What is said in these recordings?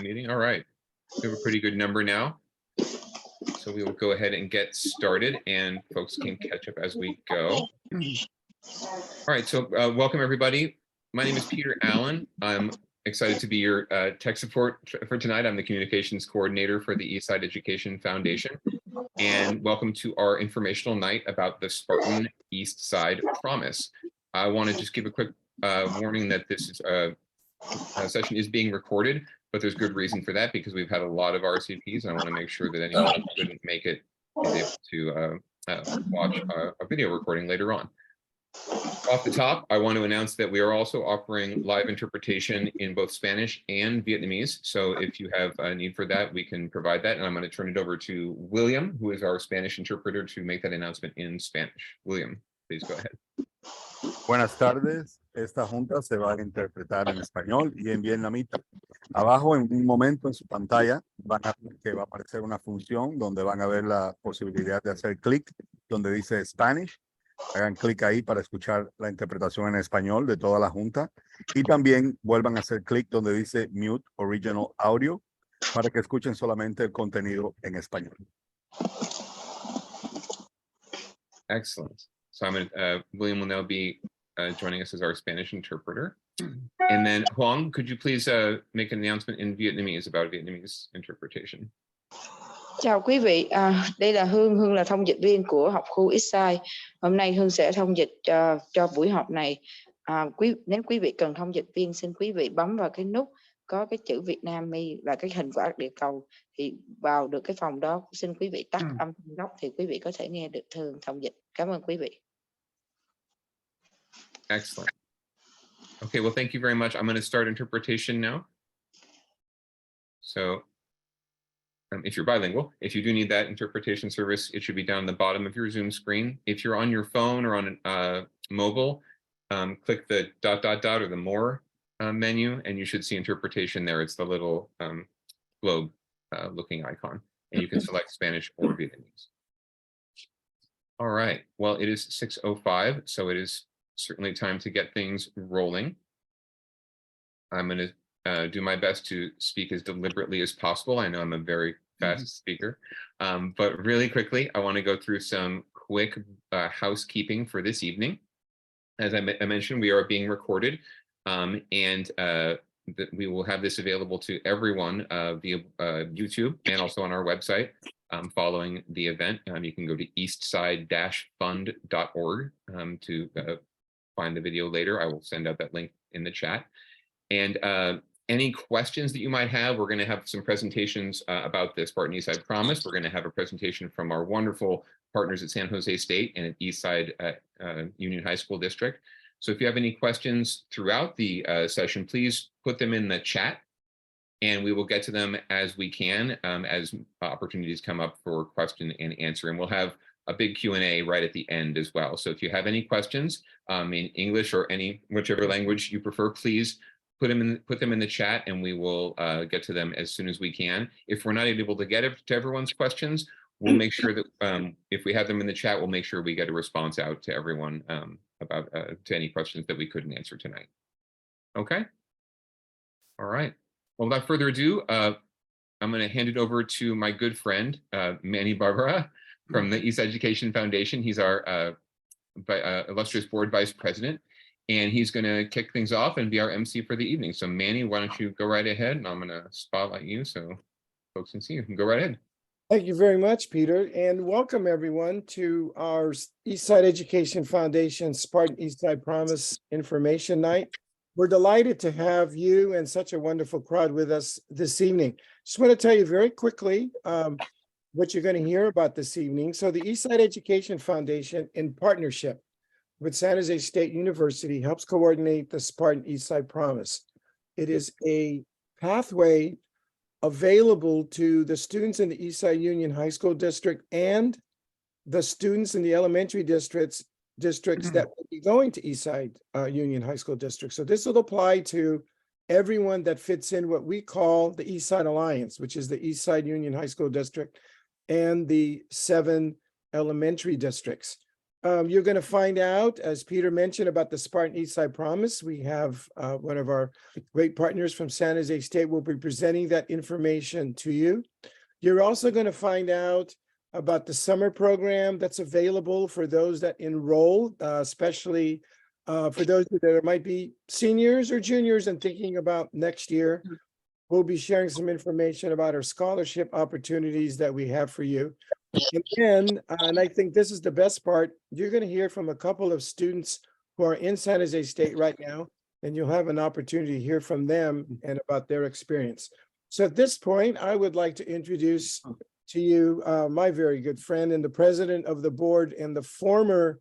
the meeting. All right. We have a pretty good number now. So we will go ahead and get started and folks can catch up as we go. All right, so welcome everybody. My name is Peter Allen. I'm excited to be your tech support for tonight. I'm the communications coordinator for the East Side Education Foundation. And welcome to our informational night about the Spartan East Side Promise. I want to just give a quick warning that this is session is being recorded, but there's good reason for that because we've had a lot of RCPs, and I want to make sure that anyone who couldn't make it is able to watch a video recording later on. Off the top, I want to announce that we are also offering live interpretation in both Spanish and Vietnamese. So if you have a need for that, we can provide that. And I'm going to turn it over to William, who is our Spanish interpreter, to make that announcement in Spanish. William, please go ahead. Buenas tardes. Esta junta se va a interpretar en español y en vietnamita. Abajo, en un momento en su pantalla, que va a aparecer una función donde van a ver la posibilidad de hacer clic donde dice Spanish. Hagan clic ahí para escuchar la interpretación en español de toda la junta. Y también vuelvan a hacer clic donde dice Mute Original Audio para que escuchen solamente el contenido en español. Excellent. So William will now be joining us as our Spanish interpreter. And then Huang, could you please make an announcement in Vietnamese about Vietnamese interpretation? Chào quý vị, đây là Hương là thông dịch viên của học khu East Side. Hôm nay Hương sẽ thông dịch cho buổi họp này. Nếu quý vị cần thông dịch viên, xin quý vị bấm vào cái nút có cái chữ Việt Nam và cái hình quả địa cầu thì vào được cái phòng đó. Xin quý vị tắt âm thanh gốc thì quý vị có thể nghe được Hương thông dịch. Cảm ơn quý vị. Excellent. Okay, well, thank you very much. I'm going to start interpretation now. So if you're bilingual, if you do need that interpretation service, it should be down the bottom of your Zoom screen. If you're on your phone or on mobile, click the ... or the more menu, and you should see interpretation there. It's the little globe looking icon, and you can select Spanish or Vietnamese. All right, well, it is 6:05, so it is certainly time to get things rolling. I'm going to do my best to speak as deliberately as possible. I know I'm a very fast speaker, but really quickly, I want to go through some quick housekeeping for this evening. As I mentioned, we are being recorded, and we will have this available to everyone via YouTube and also on our website following the event. You can go to eastside-fund.org to find the video later. I will send out that link in the chat. And any questions that you might have, we're going to have some presentations about the Spartan East Side Promise. We're going to have a presentation from our wonderful partners at San José State and at East Side Union High School District. So if you have any questions throughout the session, please put them in the chat and we will get to them as we can as opportunities come up for question and answer. And we'll have a big Q&A right at the end as well. So if you have any questions in English or whichever language you prefer, please put them in the chat and we will get to them as soon as we can. If we're not able to get to everyone's questions, we'll make sure that if we have them in the chat, we'll make sure we get a response out to everyone about to any questions that we couldn't answer tonight. Okay. All right. Well, without further ado, I'm going to hand it over to my good friend, Manny Barbara from the East Education Foundation. He's our illustrious board vice president. And he's going to kick things off and be our MC for the evening. So Manny, why don't you go right ahead, and I'm going to spotlight you so folks can see you. Go right ahead. Thank you very much, Peter, and welcome everyone to our East Side Education Foundation Spartan East Side Promise Information Night. We're delighted to have you and such a wonderful crowd with us this evening. Just want to tell you very quickly what you're going to hear about this evening. So the East Side Education Foundation, in partnership with San José State University, helps coordinate the Spartan East Side Promise. It is a pathway available to the students in the East Side Union High School District and the students in the elementary districts that will be going to East Side Union High School District. So this will apply to everyone that fits in what we call the East Side Alliance, which is the East Side Union High School District and the 7 elementary districts. You're going to find out, as Peter mentioned, about the Spartan East Side Promise. We have one of our great partners from San Jose State will be presenting that information to you. You're also going to find out about the summer program that's available for those that enroll, especially for those that might be seniors or juniors and thinking about next year. We'll be sharing some information about our scholarship opportunities that we have for you. And then, and I think this is the best part, you're going to hear from a couple of students who are in San Jose State right now, and you'll have an opportunity to hear from them and about their experience. So at this point, I would like to introduce to you my very good friend and the president of the board and the former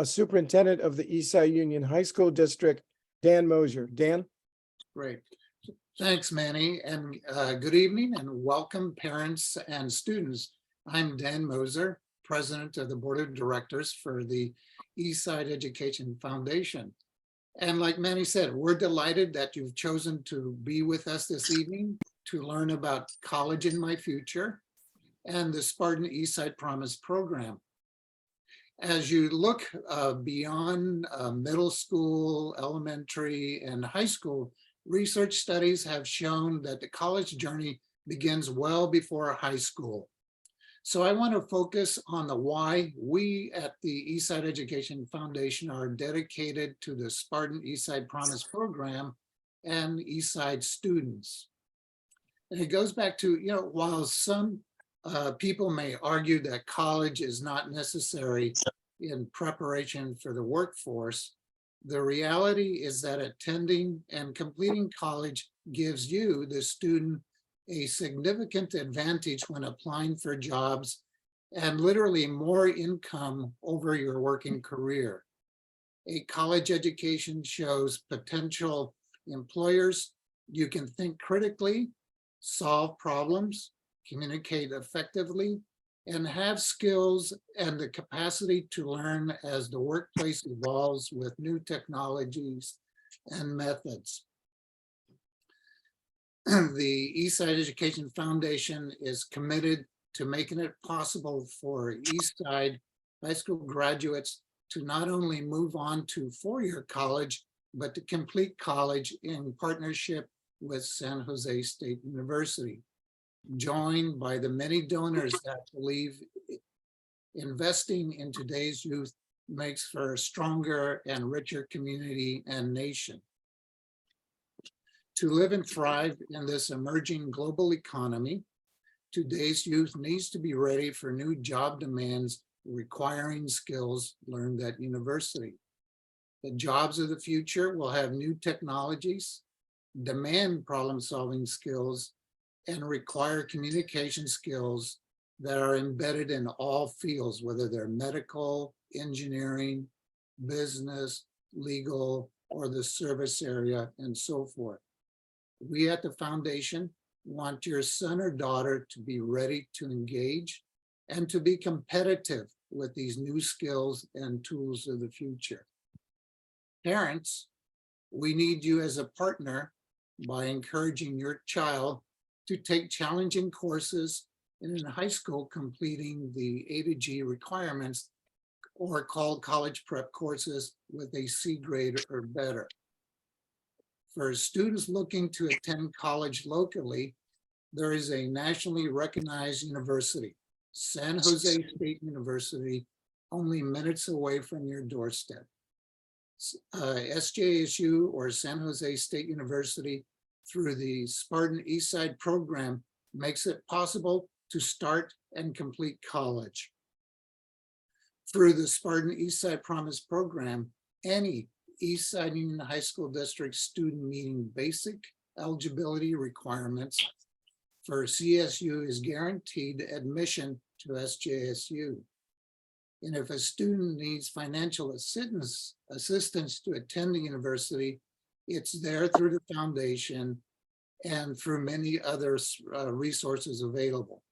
superintendent of the Eastside Union High School District, Dan Mosier. Dan? Great. Thanks, Manny, and good evening and welcome parents and students. I'm Dan Moser, president of the board of directors for the Eastside Education Foundation. And like Manny said, we're delighted that you've chosen to be with us this evening to learn about College in My Future and the Spartan East Side Promise program. As you look beyond middle school, elementary, and high school, research studies have shown that the college journey begins well before high school. So I want to focus on the why we at the Eastside Education Foundation are dedicated to the Spartan Eastside Promise program and Eastside students. And it goes back to, while some people may argue that college is not necessary in preparation for the workforce, the reality is that attending and completing college gives you, the student, a significant advantage when applying for jobs and literally more income over your working career. A college education shows potential employers you can think critically, solve problems, communicate effectively, and have skills and the capacity to learn as the workplace evolves with new technologies and methods. The Eastside Education Foundation is committed to making it possible for Eastside high school graduates to not only move on to four-year college, but to complete college in partnership with San Jose State University, joined by the many donors that believe investing in today's youth makes for a stronger and richer community and nation. To live and thrive in this emerging global economy, today's youth needs to be ready for new job demands requiring skills learned at university. The jobs of the future will have new technologies, demand problem-solving skills, and require communication skills that are embedded in all fields, whether they're medical, engineering, business, legal, or the service area, and so forth. We at the foundation want your son or daughter to be ready to engage and to be competitive with these new skills and tools of the future. Parents, we need you as a partner by encouraging your child to take challenging courses and in high school completing the A to G requirements or called college prep courses with a C grade or better. For students looking to attend college locally, there is a nationally recognized university, San Jose State University, only minutes away from your doorstep. SJSU or San Jose State University through the Spartan East Side program makes it possible to start and complete college. Through the Spartan East Side Promise program, any Eastside Union High School District student meeting basic eligibility requirements for CSU is guaranteed admission to SJSU. And if a student needs financial assistance to attend the university, it's there through the foundation and through many other resources available.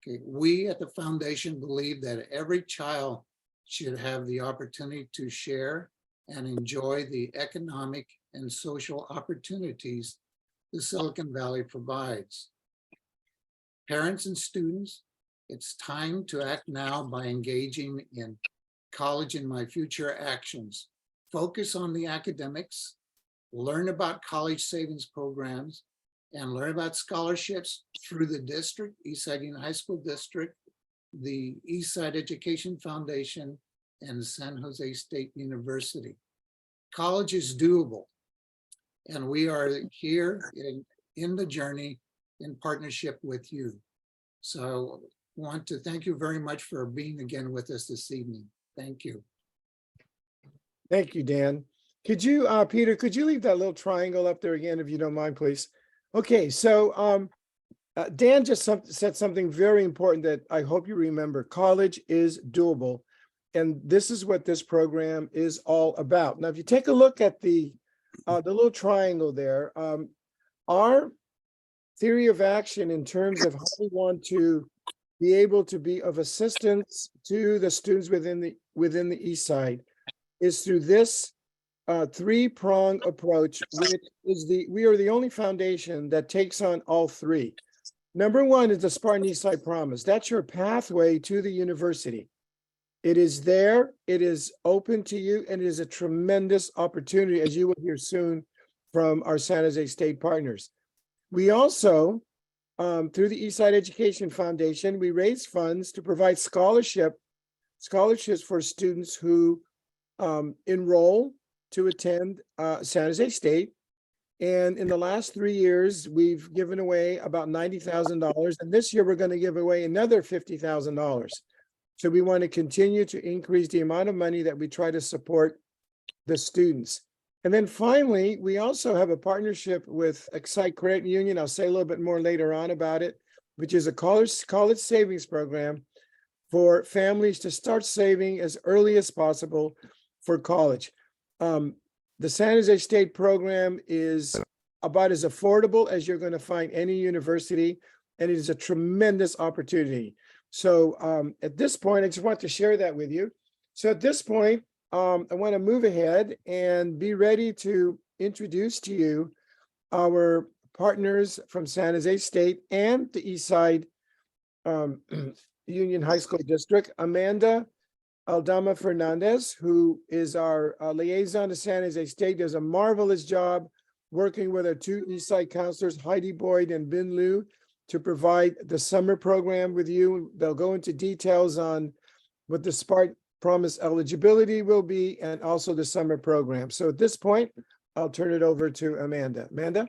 Okay. We at the foundation believe that every child should have the opportunity to share and enjoy the economic and social opportunities the Silicon Valley provides. Parents and students, it's time to act now by engaging in college in my future actions. Focus on the academics, learn about college savings programs, and learn about scholarships through the district, Eastside Union High School District, the Eastside Education Foundation, and San Jose State University. College is doable, and we are here in the journey in partnership with you. So I want to thank you very much for being again with us this evening. Thank you. Thank you, Dan. Could you, Peter, could you leave that little triangle up there again, if you don't mind, please? Okay, so Dan just said something very important that I hope you remember. College is doable. And this is what this program is all about. Now, if you take a look at the little triangle there, our theory of action in terms of how we want to be able to be of assistance to the students within the East Side is through this three-prong approach, which is we are the only foundation that takes on all three. Number one is the Spartan East Side Promise. That's your pathway to the university. It is there, it is open to you, and it is a tremendous opportunity, as you will hear soon from our San Jose State partners. We also, through the Eastside Education Foundation, we raise funds to provide scholarships for students who enroll to attend San Jose State. And in the last 3 years, we've given away about $90,000. And this year, we're going to give away another $50,000. So we want to continue to increase the amount of money that we try to support the students. And then finally, we also have a partnership with Excite Credit Union. I'll say a little bit more later on about it, which is a college savings program for families to start saving as early as possible for college. The San Jose State program is about as affordable as you're going to find any university, and it is a tremendous opportunity. So at this point, I just want to share that with you. So at this point, I want to move ahead and be ready to introduce to you our partners from San Jose State and the Eastside Union High School District. Amanda Aldama Fernandez, who is our liaison to San Jose State, does a marvelous job working with our two Eastside counselors, Heidi Boyd and Bin Liu, to provide the summer program with you. They'll go into details on what the Spartan Promise eligibility will be and also the summer program. So at this point, I'll turn it over to Amanda. Amanda?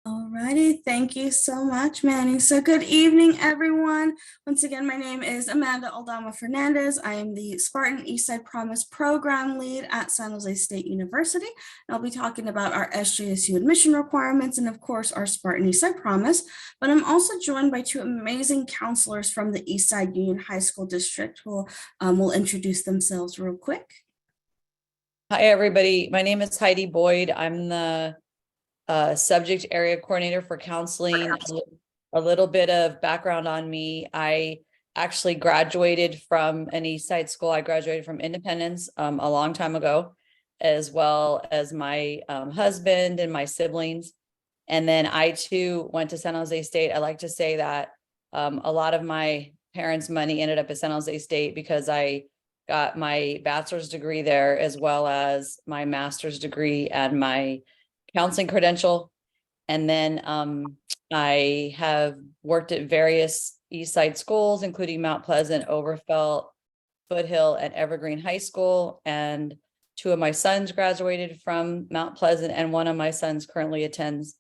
All righty, thank you so much, Manny. So good evening, everyone. Once again, my name is Amanda Aldama Fernandez. I am the Spartan East Side Promise program lead at San Jose State University. And I'll be talking about our SJSU admission requirements and of course our Spartan East Side Promise. But I'm also joined by two amazing counselors from the Eastside Union High School District who will introduce themselves real quick. Hi, everybody. My name is Heidi Boyd. I'm the subject area coordinator for counseling. A little bit of background on me. I actually graduated from an East Side school. I graduated from Independence a long time ago, as well as my husband and my siblings. And then I too went to San Jose State. I like to say that a lot of my parents' money ended up at San Jose State because I got my bachelor's degree there, as well as my master's degree and my counseling credential. And then I have worked at various East Side schools, including Mount Pleasant, Overfelt, Foothill, and Evergreen High School. And two of my sons graduated from Mount Pleasant, and one of my sons currently attends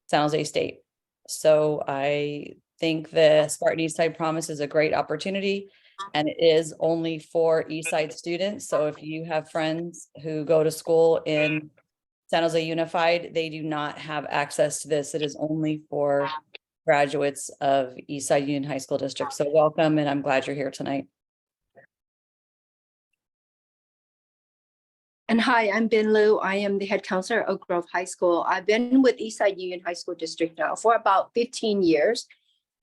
San Jose State. So I think the Spartan East Side Promise is a great opportunity, and it is only for East Side students. So if you have friends who go to school in San Jose Unified, they do not have access to this. It is only for graduates of Eastside Union High School District. So welcome, and I'm glad you're here tonight. And hi, I'm Bin Liu. I am the head counselor at Oak Grove High School. I've been with Eastside Union High School District now for about 15 years.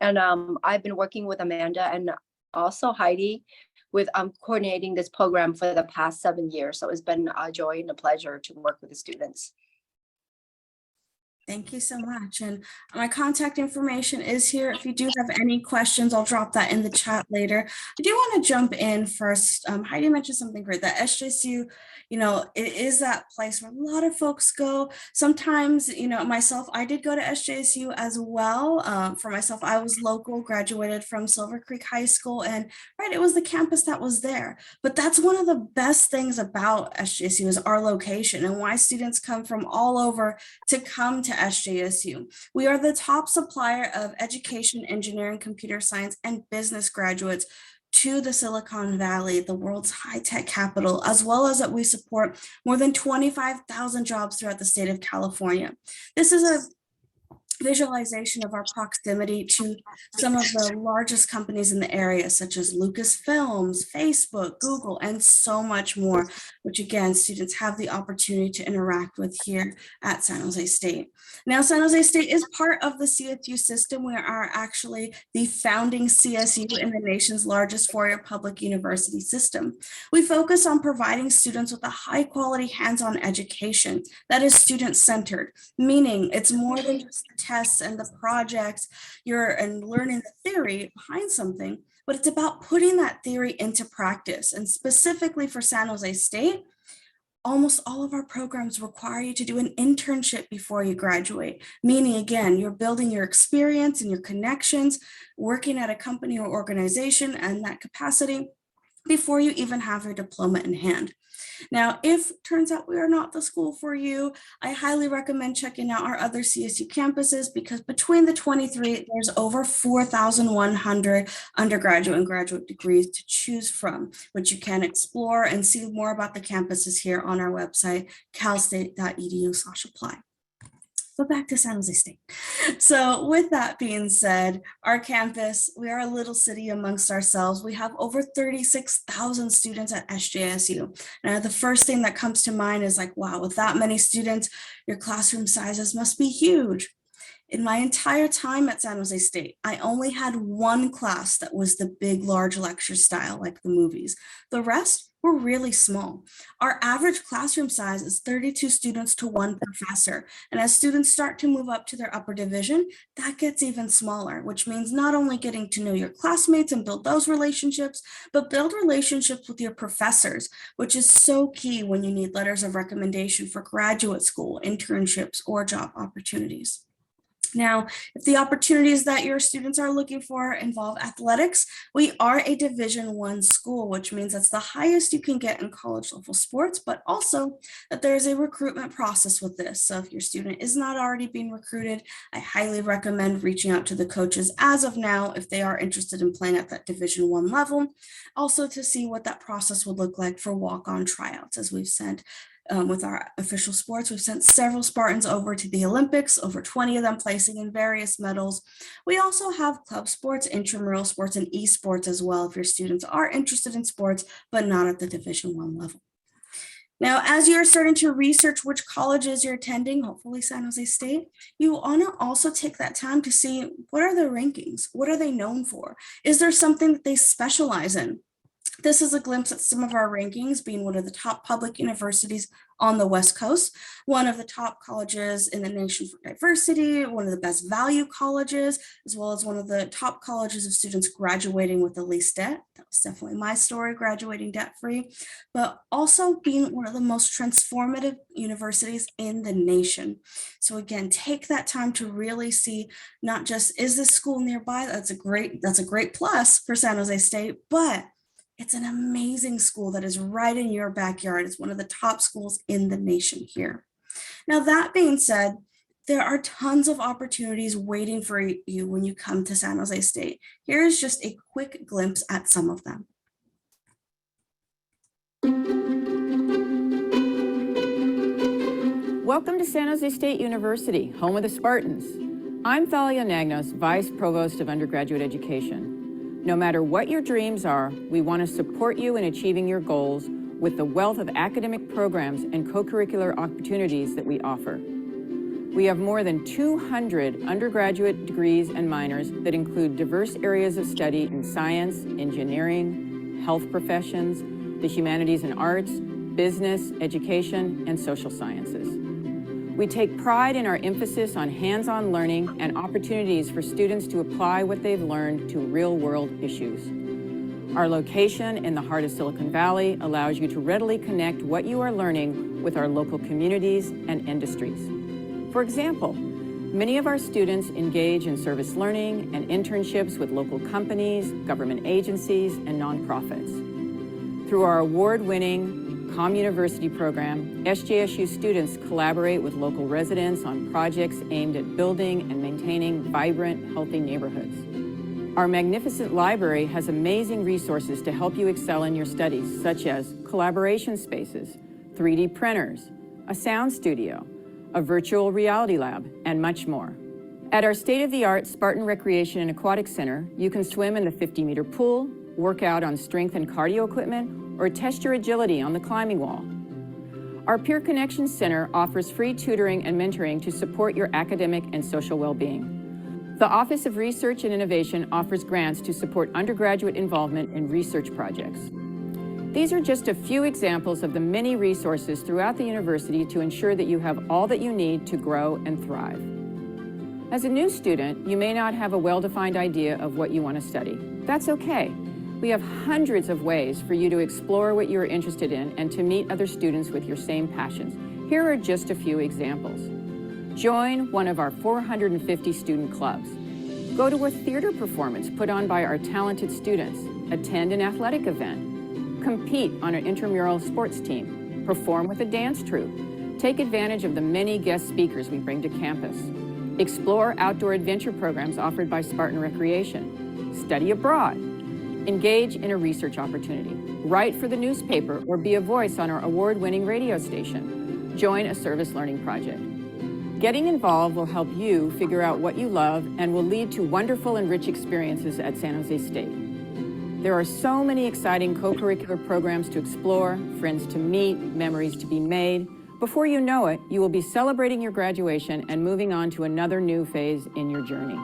And I've been working with Amanda and also Heidi with coordinating this program for the past 7 years. So it's been a joy and a pleasure to work with the students. Thank you so much. And my contact information is here. If you do have any questions, I'll drop that in the chat later. I do want to jump in first. Heidi mentioned something great, that SJSU, it is that place where a lot of folks go. Sometimes, myself, I did go to SJSU as well. For myself, I was local, graduated from Silver Creek High School, and it was the campus that was there. But that's one of the best things about SJSU is our location and why students come from all over to come to SJSU. We are the top supplier of education, engineering, computer science, and business graduates to the Silicon Valley, the world's high-tech capital, as well as that we support more than 25,000 jobs throughout the state of California. This is a visualization of our proximity to some of the largest companies in the area, such as Lucasfilms, Facebook, Google, and so much more, which again, students have the opportunity to interact with here at San Jose State. Now, San Jose State is part of the CSU system. We are actually the founding CSU in the nation's largest four-year public university system. We focus on providing students with a high-quality hands-on education that is student-centered, meaning it's more than just the tests and the projects and learning the theory behind something, but it's about putting that theory into practice. And specifically for San Jose State, almost all of our programs require you to do an internship before you graduate, meaning again, you're building your experience and your connections, working at a company or organization and that capacity before you even have your diploma in hand. Now, if it turns out we are not the school for you, I highly recommend checking out our other CSU campuses, because between the 23, there's over 4,100 undergraduate and graduate degrees to choose from, which you can explore and see more about the campuses here on our website, calstate.edu/apply. But back to San Jose State. So with that being said, our campus, we are a little city amongst ourselves. We have over 36,000 students at SJSU. Now, the first thing that comes to mind is like, wow, with that many students, your classroom sizes must be huge. In my entire time at San Jose State, I only had one class that was the big, large lecture style, like the movies. The rest were really small. Our average classroom size is 32 students to one professor. And as students start to move up to their upper division, that gets even smaller, which means not only getting to know your classmates and build those relationships, but build relationships with your professors, which is so key when you need letters of recommendation for graduate school, internships, or job opportunities. Now, if the opportunities that your students are looking for involve athletics, we are a Division I school, which means that's the highest you can get in college level sports, but also that there's a recruitment process with this. So if your student is not already being recruited, I highly recommend reaching out to the coaches as of now if they are interested in playing at that Division I level, also to see what that process would look like for walk-on tryouts, as we've sent with our official sports. We've sent several Spartans over to the Olympics, over 20 of them placing in various medals. We also have club sports, intramural sports, and esports as well if your students are interested in sports, but not at the Division I level. Now, as you're starting to research which colleges you're attending, hopefully San Jose State, you want to also take that time to see what are their rankings? What are they known for? Is there something that they specialize in? This is a glimpse at some of our rankings, being one of the top public universities on the West Coast, one of the top colleges in the nation for diversity, one of the best value colleges, as well as one of the top colleges of students graduating with the least debt. That was definitely my story, graduating debt-free, but also being one of the most transformative universities in the nation. So again, take that time to really see not just, is this school nearby? That's a great plus for San Jose State, but it's an amazing school that is right in your backyard. It's one of the top schools in the nation here. Now, that being said, there are tons of opportunities waiting for you when you come to San Jose State. Here's just a quick glimpse at some of them. Welcome to San Jose State University, home of the Spartans. I'm Thalia Nagnos, Vice Provost of Undergraduate Education. No matter what your dreams are, we want to support you in achieving your goals with the wealth of academic programs and co-curricular opportunities that we offer. We have more than 200 undergraduate degrees and minors that include diverse areas of study in science, engineering, health professions, the humanities and arts, business, education, and social sciences. We take pride in our emphasis on hands-on learning and opportunities for students to apply what they've learned to real-world issues. Our location in the heart of Silicon Valley allows you to readily connect what you are learning with our local communities and industries. For example, many of our students engage in service learning and internships with local companies, government agencies, and nonprofits. Through our award-winning COM University program, SJSU students collaborate with local residents on projects aimed at building and maintaining vibrant, healthy neighborhoods. Our magnificent library has amazing resources to help you excel in your studies, such as collaboration spaces, 3D printers, a sound studio, a virtual reality lab, and much more. At our state-of-the-art Spartan Recreation and Aquatic Center, you can swim in the 50-meter pool, work out on strength and cardio equipment, or test your agility on the climbing wall. Our Peer Connection Center offers free tutoring and mentoring to support your academic and social well-being. The Office of Research and Innovation offers grants to support undergraduate involvement in research projects. These are just a few examples of the many resources throughout the university to ensure that you have all that you need to grow and thrive. As a new student, you may not have a well-defined idea of what you want to study. That's okay. We have hundreds of ways for you to explore what you're interested in and to meet other students with your same passions. Here are just a few examples. Join one of our 450 student clubs. Go to a theater performance put on by our talented students. Attend an athletic event. Compete on an intramural sports team. Perform with a dance troupe. Take advantage of the many guest speakers we bring to campus. Explore outdoor adventure programs offered by Spartan Recreation. Study abroad. Engage in a research opportunity. Write for the newspaper or be a voice on our award-winning radio station. Join a service learning project. Getting involved will help you figure out what you love and will lead to wonderful and rich experiences at San Jose State. There are so many exciting co-curricular programs to explore, friends to meet, memories to be made. Before you know it, you will be celebrating your graduation and moving on to another new phase in your journey.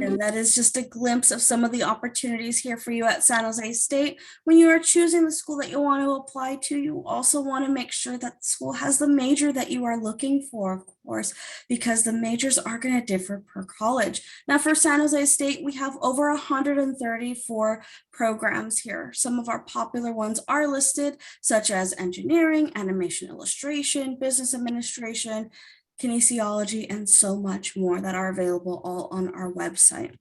And that is just a glimpse of some of the opportunities here for you at San Jose State. When you are choosing the school that you want to apply to, you also want to make sure that the school has the major that you are looking for, of course, because the majors are going to differ per college. Now for San Jose State, we have over 134 programs here. Some of our popular ones are listed, such as engineering, animation illustration, business administration, kinesiology, and so much more that are available all on our website.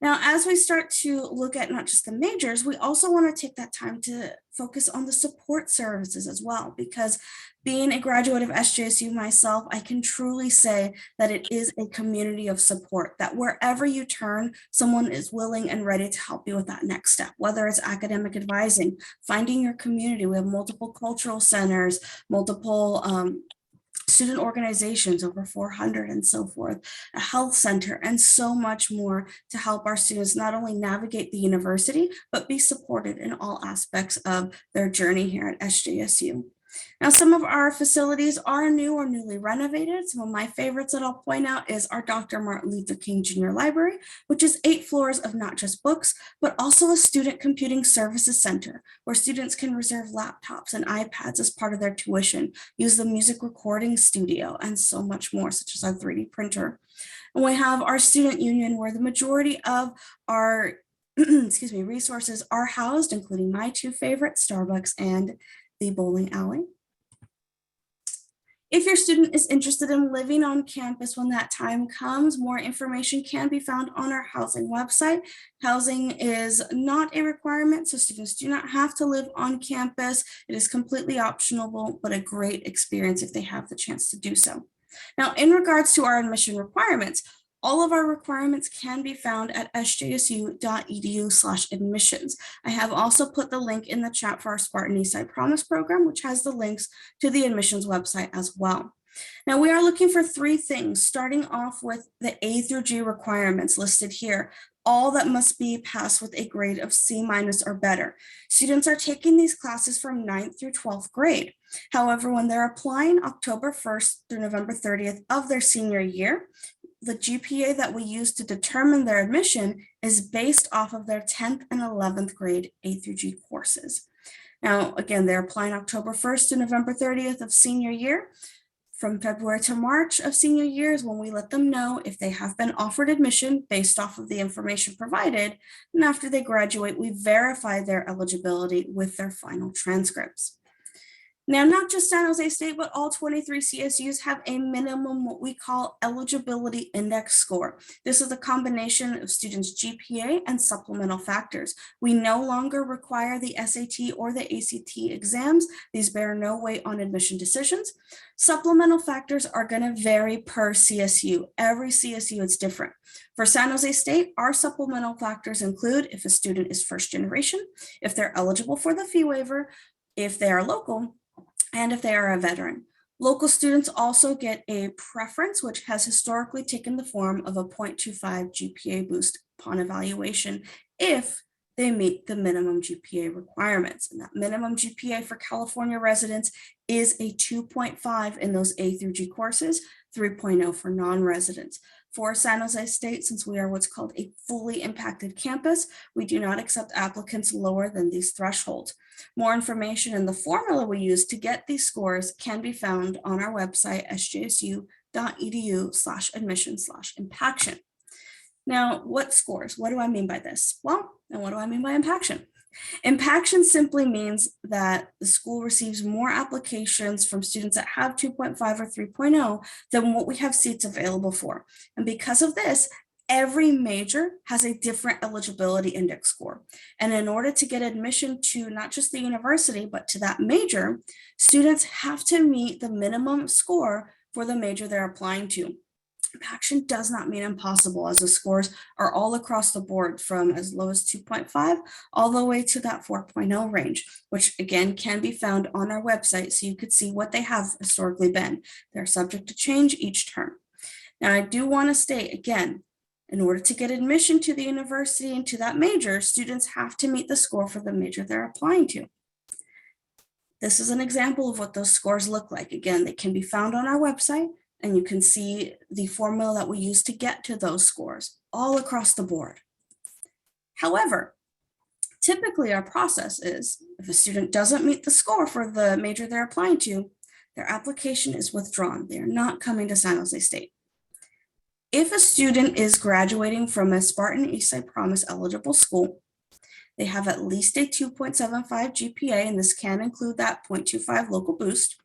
Now, as we start to look at not just the majors, we also want to take that time to focus on the support services as well, because being a graduate of SJSU myself, I can truly say that it is a community of support, that wherever you turn, someone is willing and ready to help you with that next step, whether it's academic advising, finding your community. We have multiple cultural centers, multiple student organizations, over 400 and so forth, a health center, and so much more to help our students not only navigate the university, but be supported in all aspects of their journey here at SJSU. Now, some of our facilities are new or newly renovated. Some of my favorites that I'll point out is our Dr. Martin Luther King Jr. Library, which is 8 floors of not just books, but also a student computing services center where students can reserve laptops and iPads as part of their tuition, use the music recording studio, and so much more, such as our 3D printer. And we have our student union where the majority of our resources are housed, including my 2 favorites, Starbucks and the bowling alley. If your student is interested in living on campus when that time comes, more information can be found on our housing website. Housing is not a requirement, so students do not have to live on campus. It is completely optional, but a great experience if they have the chance to do so. Now, in regards to our admission requirements, all of our requirements can be found at sjsu.edu/admissions. I have also put the link in the chat for our Spartan East Side Promise program, which has the links to the admissions website as well. Now we are looking for 3 things, starting off with the A through G requirements listed here. All that must be passed with a grade of C- or better. Students are taking these classes from 9th through 12th grade. However, when they're applying October 1st through November 30th of their senior year, the GPA that we use to determine their admission is based off of their 10th and 11th grade A through G courses. Now, again, they're applying October 1st to November 30th of senior year. From February to March of senior year is when we let them know if they have been offered admission based off of the information provided. And after they graduate, we verify their eligibility with their final transcripts. Now, not just San Jose State, but all 23 CSUs have a minimum what we call eligibility index score. This is a combination of students' GPA and supplemental factors. We no longer require the SAT or the ACT exams. These bear no weight on admission decisions. Supplemental factors are going to vary per CSU. Every CSU is different. For San Jose State, our supplemental factors include if a student is first generation, if they're eligible for the fee waiver, if they are local, and if they are a veteran. Local students also get a preference, which has historically taken the form of a 0.25 GPA boost upon evaluation if they meet the minimum GPA requirements. And that minimum GPA for California residents is a 2.5 in those A through G courses, 3.0 for non-residents. For San Jose State, since we are what's called a fully impacted campus, we do not accept applicants lower than these thresholds. More information and the formula we use to get these scores can be found on our website, sjsu.edu/admission/impaction. Now, what scores? What do I mean by this? Well, and what do I mean by impaction? Impaction simply means that the school receives more applications from students that have 2.5 or 3.0 than what we have seats available for. And because of this, every major has a different eligibility index score. And in order to get admission to not just the university, but to that major, students have to meet the minimum score for the major they're applying to. Impaction does not mean impossible, as the scores are all across the board from as low as 2.5 all the way to that 4.0 range, which again can be found on our website so you could see what they have historically been. They're subject to change each term. Now, I do want to state again, in order to get admission to the university and to that major, students have to meet the score for the major they're applying to. This is an example of what those scores look like. Again, they can be found on our website, and you can see the formula that we use to get to those scores all across the board. However, typically our process is if a student doesn't meet the score for the major they're applying to, their application is withdrawn. They are not coming to San Jose State. If a student is graduating from a Spartan East Side Promise eligible school, they have at least a 2.75 GPA, and this can include that 0.25 local boost,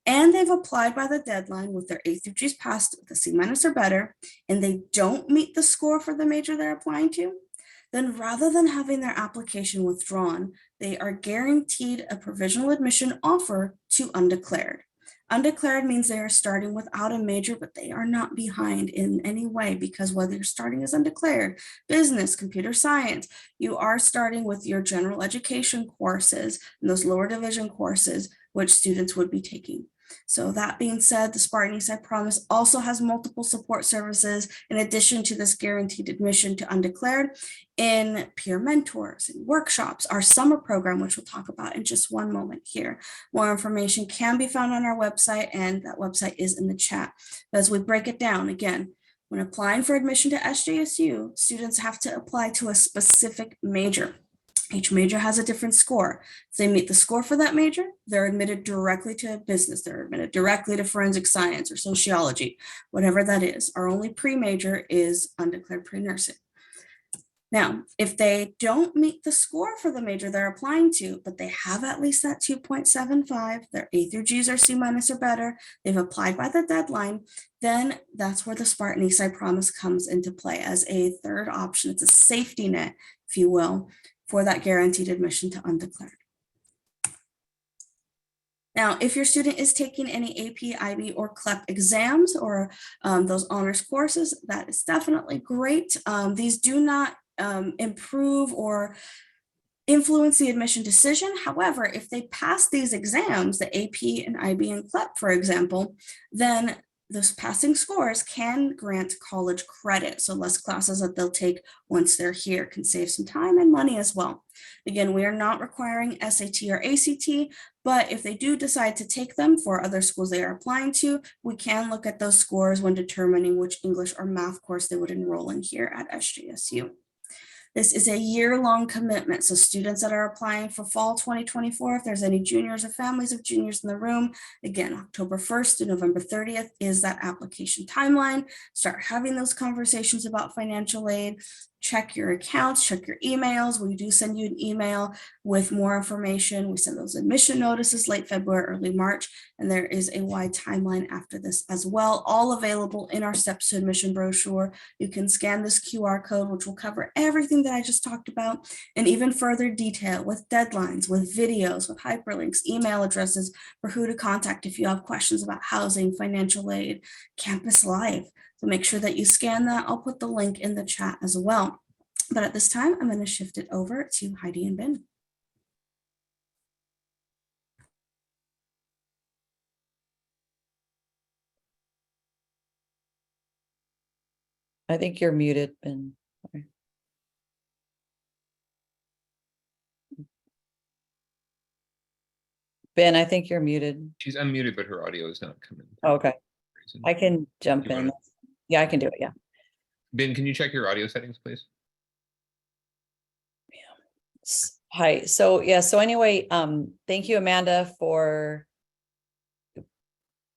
and they've applied by the deadline with their A through G's passed with a C- or better, and they don't meet the score for the major they're applying to, then rather than having their application withdrawn, they are guaranteed a provisional admission offer to undeclared. Undeclared means they are starting without a major, but they are not behind in any way, because whether you're starting as undeclared, business, computer science, you are starting with your general education courses and those lower division courses, which students would be taking. So that being said, the Spartan East Side Promise also has multiple support services in addition to this guaranteed admission to undeclared in peer mentors and workshops, our summer program, which we'll talk about in just one moment here. More information can be found on our website, and that website is in the chat. But as we break it down again, when applying for admission to SJSU, students have to apply to a specific major. Each major has a different score. If they meet the score for that major, they're admitted directly to business. They're admitted directly to forensic science or sociology, whatever that is. Our only pre-major is undeclared pre-nursing. Now, if they don't meet the score for the major they're applying to, but they have at least that 2.75, their A through G's are C- or better, they've applied by the deadline, then that's where the Spartan East Side Promise comes into play as a third option. It's a safety net, if you will, for that guaranteed admission to undeclared. Now, if your student is taking any AP, IB, or CLEP exams or those honors courses, that is definitely great. These do not improve or influence the admission decision. However, if they pass these exams, the AP and IB and CLEP, for example, then those passing scores can grant college credit. So less classes that they'll take once they're here can save some time and money as well. Again, we are not requiring SAT or ACT, but if they do decide to take them for other schools they are applying to, we can look at those scores when determining which English or math course they would enroll in here at SJSU. This is a year-long commitment. So students that are applying for fall 2024, if there's any juniors or families of juniors in the room, again, October 1st to November 30th is that application timeline. Start having those conversations about financial aid. Check your accounts, check your emails. We do send you an email with more information. We send those admission notices late February, early March, and there is a wide timeline after this as well, all available in our Steps to Admission brochure. You can scan this QR code, which will cover everything that I just talked about, and even further detail with deadlines, with videos, with hyperlinks, email addresses for who to contact if you have questions about housing, financial aid, campus life. So make sure that you scan that. I'll put the link in the chat as well. But at this time, I'm going to shift it over to Heidi and Ben. I think you're muted, Ben. Sorry. Ben, I think you're muted. She's unmuted, but her audio is not coming. Oh, okay. I can jump You in. wanna- Yeah, I can do it. Yeah. Ben, can you check your audio settings, please? Hi. So yeah. So anyway, thank you, Amanda, for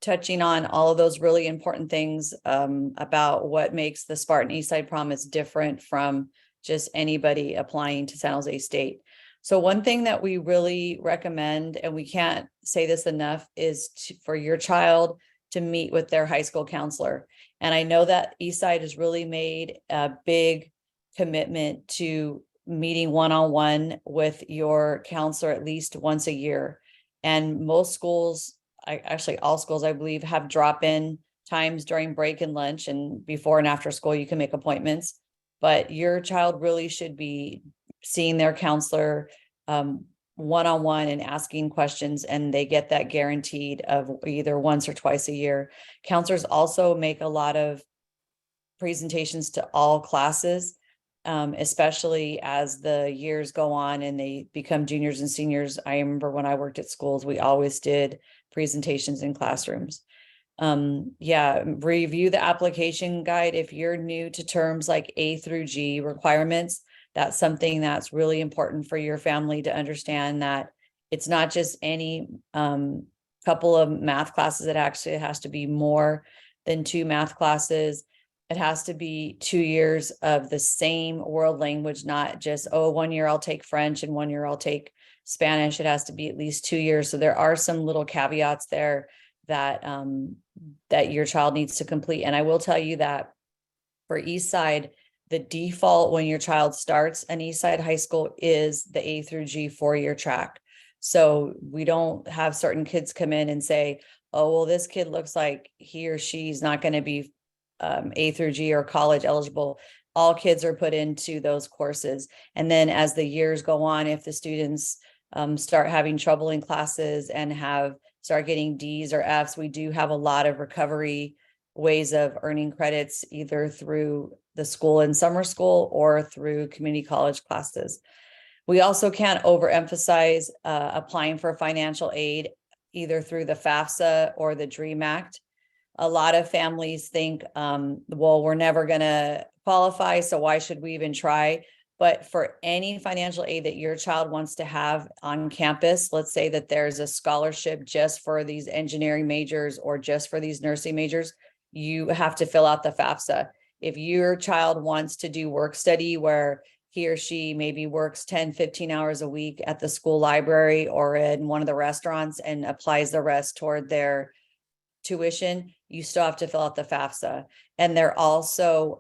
touching on all of those really important things about what makes the Spartan East Side Promise different from just anybody applying to San Jose State. So one thing that we really recommend, and we can't say this enough, is for your child to meet with their high school counselor. And I know that Eastside has really made a big commitment to meeting one-on-one with your counselor at least once a year. And most schools, actually all schools, I believe, have drop-in times during break and lunch, and before and after school, you can make appointments. But your child really should be seeing their counselor one-on-one and asking questions, and they get that guaranteed of either once or twice a year. Counselors also make a lot of presentations to all classes, especially as the years go on and they become juniors and seniors. I remember when I worked at schools, we always did presentations in classrooms. Yeah, review the application guide. If you're new to terms like A through G requirements, that's something that's really important for your family to understand, that it's not just any couple of math classes. It actually has to be more than 2 math classes. It has to be 2 years of the same world language, not just, oh, 1 year I'll take French and 1 year I'll take Spanish. It has to be at least 2 years. So there are some little caveats there that that your child needs to complete. And I will tell you that for Eastside, the default when your child starts an Eastside high school is the A through G 4-year track. So we don't have certain kids come in and say, oh, well, this kid looks like he or she's not going to be A through G or college eligible. All kids are put into those courses. And then as the years go on, if the students start having trouble in classes and start getting D's or F's, we do have a lot of recovery ways of earning credits, either through the school and summer school or through community college classes. We also can't overemphasize applying for financial aid, either through the FAFSA or the DREAM Act. A lot of families think, well, we're never going to qualify, so why should we even try? But for any financial aid that your child wants to have on campus, let's say that there's a scholarship just for these engineering majors or just for these nursing majors, you have to fill out the FAFSA. If your child wants to do work study where he or she maybe works 10, 15 hours a week at the school library or in one of the restaurants and applies the rest toward their tuition, you still have to fill out the FAFSA. And they're also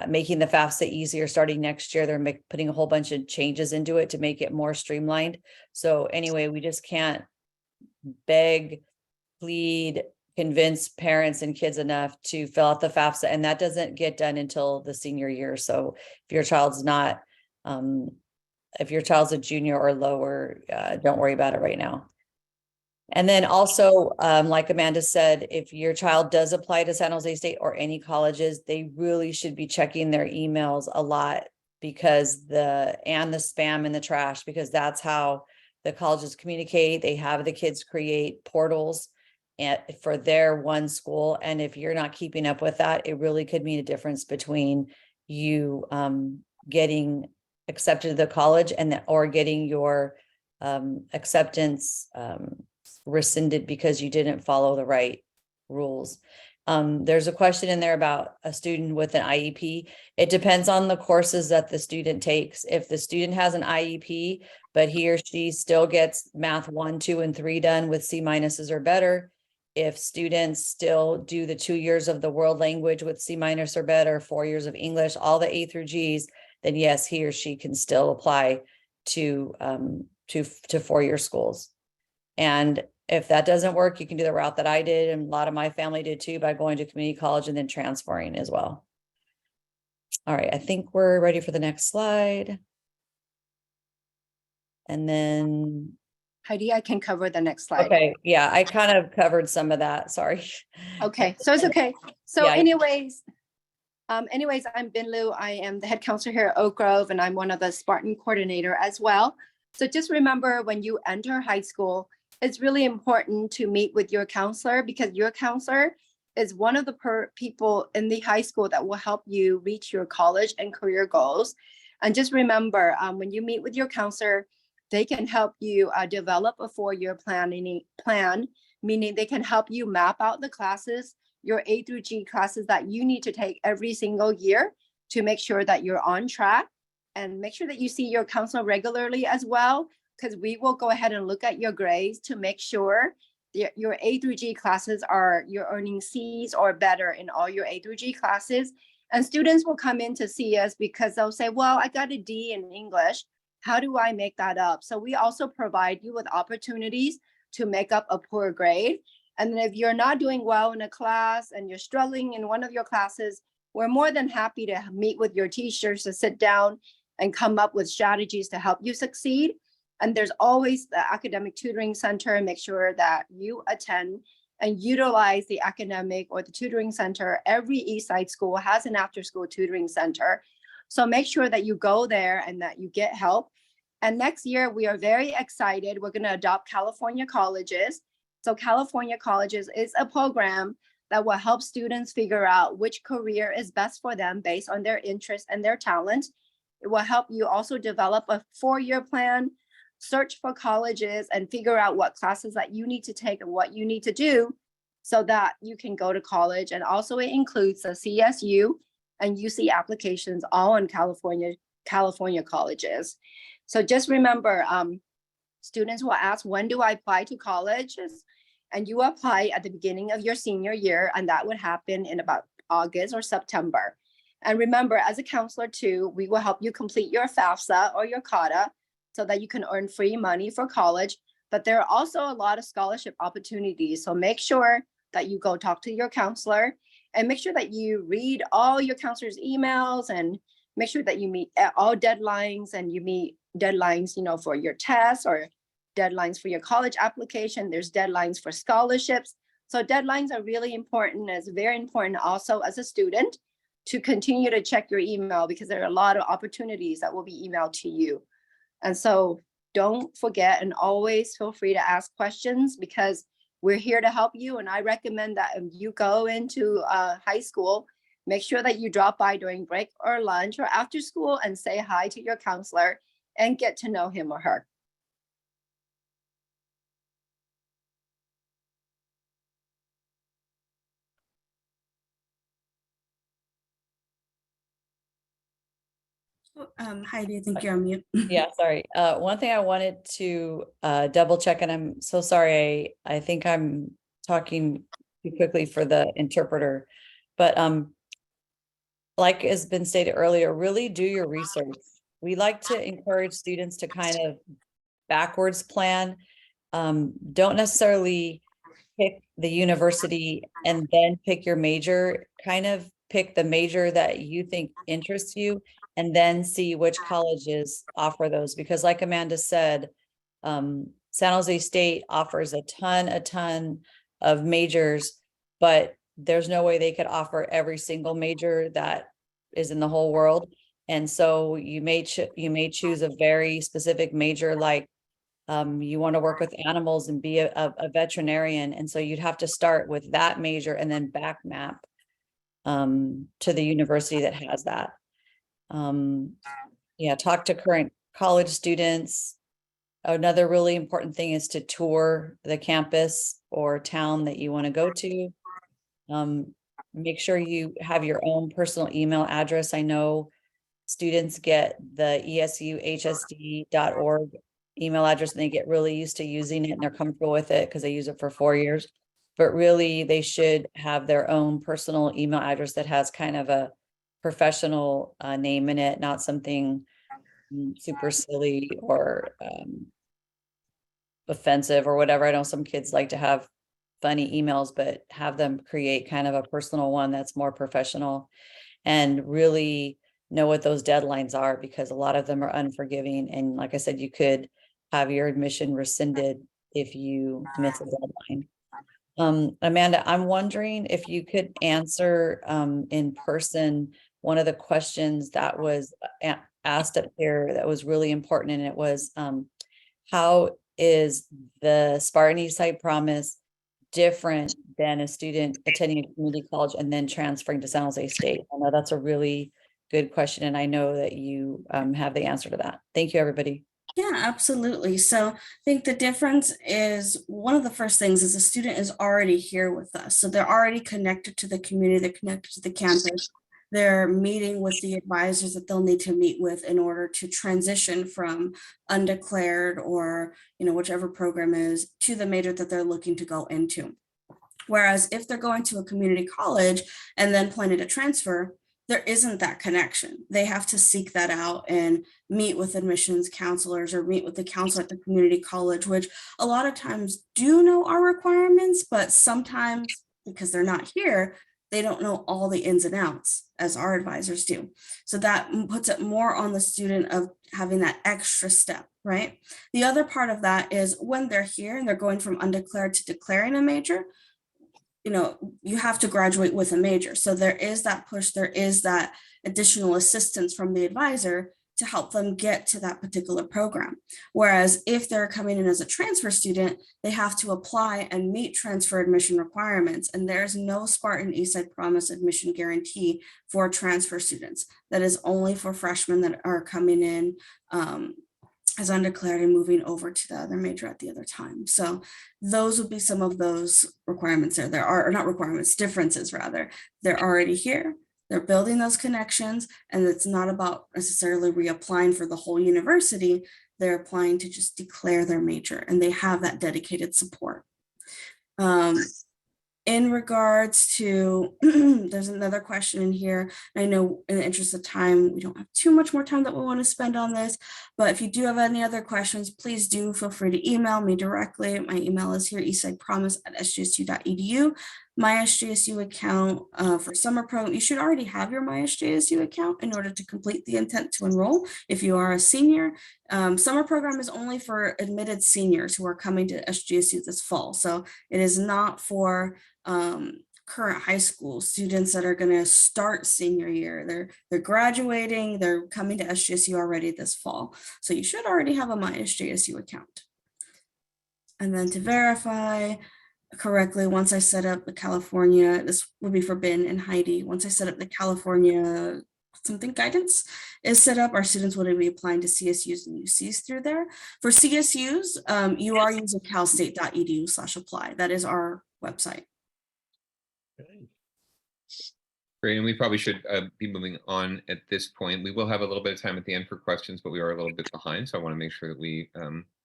making the FAFSA easier starting next year. They're putting a whole bunch of changes into it to make it more streamlined. So anyway, we just can't beg, plead, convince parents and kids enough to fill out the FAFSA. And that doesn't get done until the senior year. So if your child's not, if your child's a junior or lower, don't worry about it right now. And then also, like Amanda said, if your child does apply to San Jose State or any colleges, they really should be checking their emails a lot, because the spam and the trash, because that's how the colleges communicate. They have the kids create portals for their one school. And if you're not keeping up with that, it really could mean a difference between you getting accepted to the college or getting your acceptance rescinded because you didn't follow the right rules. There's a question in there about a student with an IEP. It depends on the courses that the student takes. If the student has an IEP, but he or she still gets math 1, 2, and 3 done with C- or better, if students still do the 2 years of the world language with C- or better, 4 years of English, all the A through Gs, then yes, he or she can still apply to 4-year schools. And if that doesn't work, you can do the route that I did, and a lot of my family did too, by going to community college and then transferring as well. All right, I think we're ready for the next slide. And then, Heidi, I can cover the next slide. okay, yeah, I kind of covered some of that, sorry. Okay, so it's okay. So Yeah. anyways, I'm Bin Liu. I am the head counselor here at Oak Grove, and I'm one of the Spartan coordinator as well. So just remember, when you enter high school, it's really important to meet with your counselor, because your counselor is one of the people in the high school that will help you reach your college and career goals. And just remember, when you meet with your counselor, they can help you develop a 4-year plan, meaning they can help you map out the classes, your A through G classes that you need to take every single year to make sure that you're on track, and make sure that you see your counselor regularly as well, because we will go ahead and look at your grades to make sure your A through G classes you're earning Cs or better in all your A through G classes. And students will come in to see us because they'll say, well, I got a D in English. How do I make that up? So we also provide you with opportunities to make up a poor grade. And then if you're not doing well in a class and you're struggling in one of your classes, we're more than happy to meet with your teachers to sit down and come up with strategies to help you succeed. And there's always the academic tutoring center, and make sure that you attend and utilize the academic or the tutoring center. Every East Side school has an after-school tutoring center. So make sure that you go there and that you get help. And next year, we are very excited. We're going to adopt California colleges. So California colleges is a program that will help students figure out which career is best for them based on their interests and their talents. It will help you also develop a 4-year plan, search for colleges, and figure out what classes that you need to take and what you need to do so that you can go to college. And also it includes the CSU and UC applications, all in California colleges. So just remember, students will ask, when do I apply to colleges? And you apply at the beginning of your senior year, and that would happen in about August or September. And remember, as a counselor too, we will help you complete your FAFSA or your CADA so that you can earn free money for college. But there are also a lot of scholarship opportunities. So make sure that you go talk to your counselor, and make sure that you read all your counselor's emails, and make sure that you meet all deadlines, and you meet deadlines, for your tests, or deadlines for your college application. There's deadlines for scholarships. So deadlines are really important. It's very important also as a student to continue to check your email, because there are a lot of opportunities that will be emailed to you. And so don't forget, and always feel free to ask questions, because we're here to help you. And I recommend that if you go into high school, make sure that you drop by during break or lunch or after school and say hi to your counselor and get to know him or her. Heidi, I think you're on mute. Yeah, sorry. One thing I wanted to double check, and I'm so sorry, I think I'm talking too quickly for the interpreter, but like has been stated earlier, really do your research. We like to encourage students to kind of backwards plan. Don't necessarily pick the university and then pick your major. Kind of pick the major that you think interests you, and then see which colleges offer those. Because like Amanda said, San Jose State offers a ton of majors, but there's no way they could offer every single major that is in the whole world. And so you may choose a very specific major, like you want to work with animals and be a veterinarian. And so you'd have to start with that major and then back map to the university that has that. Yeah, talk to current college students. Another really important thing is to tour the campus or town that you want to go to. Make sure you have your own personal email address. I know students get the ESUHSD.org email address and they get really used to using it and they're comfortable with it because they use it for 4 years. But really, they should have their own personal email address that has kind of a professional name in it, not something super silly or offensive or whatever. I know some kids like to have funny emails, but have them create kind of a personal one that's more professional, and really know what those deadlines are, because a lot of them are unforgiving. And like I said, you could have your admission rescinded if you miss a deadline. Amanda, I'm wondering if you could answer in person one of the questions that was asked up here that was really important, and it was how is the Spartan East Side Promise different than a student attending a community college and then transferring to San Jose State? I know that's a really good question, and I know that you have the answer to that. Thank you, everybody. Yeah, absolutely. So I think the difference is, one of the first things is the student is already here with us. So they're already connected to the community, they're connected to the campus. They're meeting with the advisors that they'll need to meet with in order to transition from undeclared or, whichever program is, to the major that they're looking to go into. Whereas if they're going to a community college and then planning to transfer, there isn't that connection. They have to seek that out and meet with admissions counselors or meet with the counselor at the community college, which a lot of times do know our requirements, but sometimes because they're not here, they don't know all the ins and outs as our advisors do. So that puts it more on the student of having that extra step, right? The other part of that is when they're here and they're going from undeclared to declaring a major, you have to graduate with a major. So there is that push, there is that additional assistance from the advisor to help them get to that particular program. Whereas if they're coming in as a transfer student, they have to apply and meet transfer admission requirements. And there's no Spartan East Side Promise admission guarantee for transfer students. That is only for freshmen that are coming in as undeclared and moving over to the other major at the other time. So those would be some of those requirements there. There are, or not requirements, differences rather. They're already here. They're building those connections, and it's not about necessarily reapplying for the whole university. They're applying to just declare their major, and they have that dedicated support. In regards to, there's another question in here. I know in the interest of time, we don't have too much more time that we want to spend on this, but if you do have any other questions, please do feel free to email me directly. My email is here, eastsidepromise@sjsu.edu. My SJSU account for summer program, you should already have your My SJSU account in order to complete the intent to enroll. If you are a senior, summer program is only for admitted seniors who are coming to SJSU this fall. So it is not for current high school students that are going to start senior year. They're graduating, they're coming to SJSU already this fall. So you should already have a My SJSU account. And then to verify correctly, once I set up the California, this would be for Ben and Heidi, once I set up the California something guidance is set up, our students would be applying to CSUs and UCs through there. For CSUs, you are using calstate.edu/apply. That is our website. Great, and we probably should be moving on at this point. We will have a little bit of time at the end for questions, but we are a little bit behind, so I want to make sure that we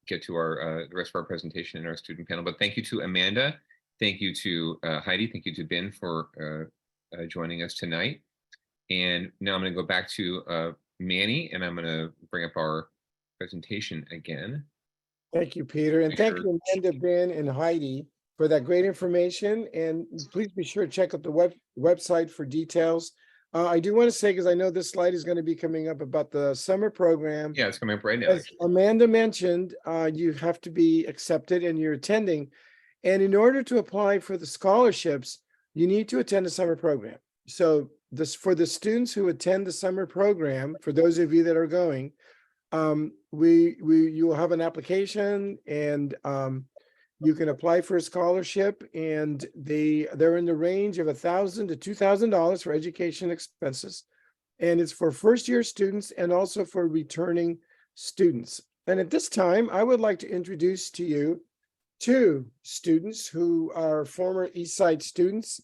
get to our the rest of our presentation in our student panel. But thank you to Amanda, thank you to Heidi, thank you to Ben for joining us tonight. And now I'm going to go back to Manny, and I'm going to bring up our presentation again. Thank you, Peter, and thank you, Amanda, Ben, and Heidi, for that great information. And please be sure to check out the website for details I do want to say, because I know this slide is going to be coming up about the summer program. Yeah, it's coming up right now. As Amanda mentioned, you have to be accepted and you're attending. And in order to apply for the scholarships, you need to attend a summer program. So this, for the students who attend the summer program, for those of you that are going, you will have an application, and you can apply for a scholarship, and they're in the range of $1,000 to $2,000 for education expenses. And it's for first-year students and also for returning students. And at this time, I would like to introduce to you two students who are former East Side students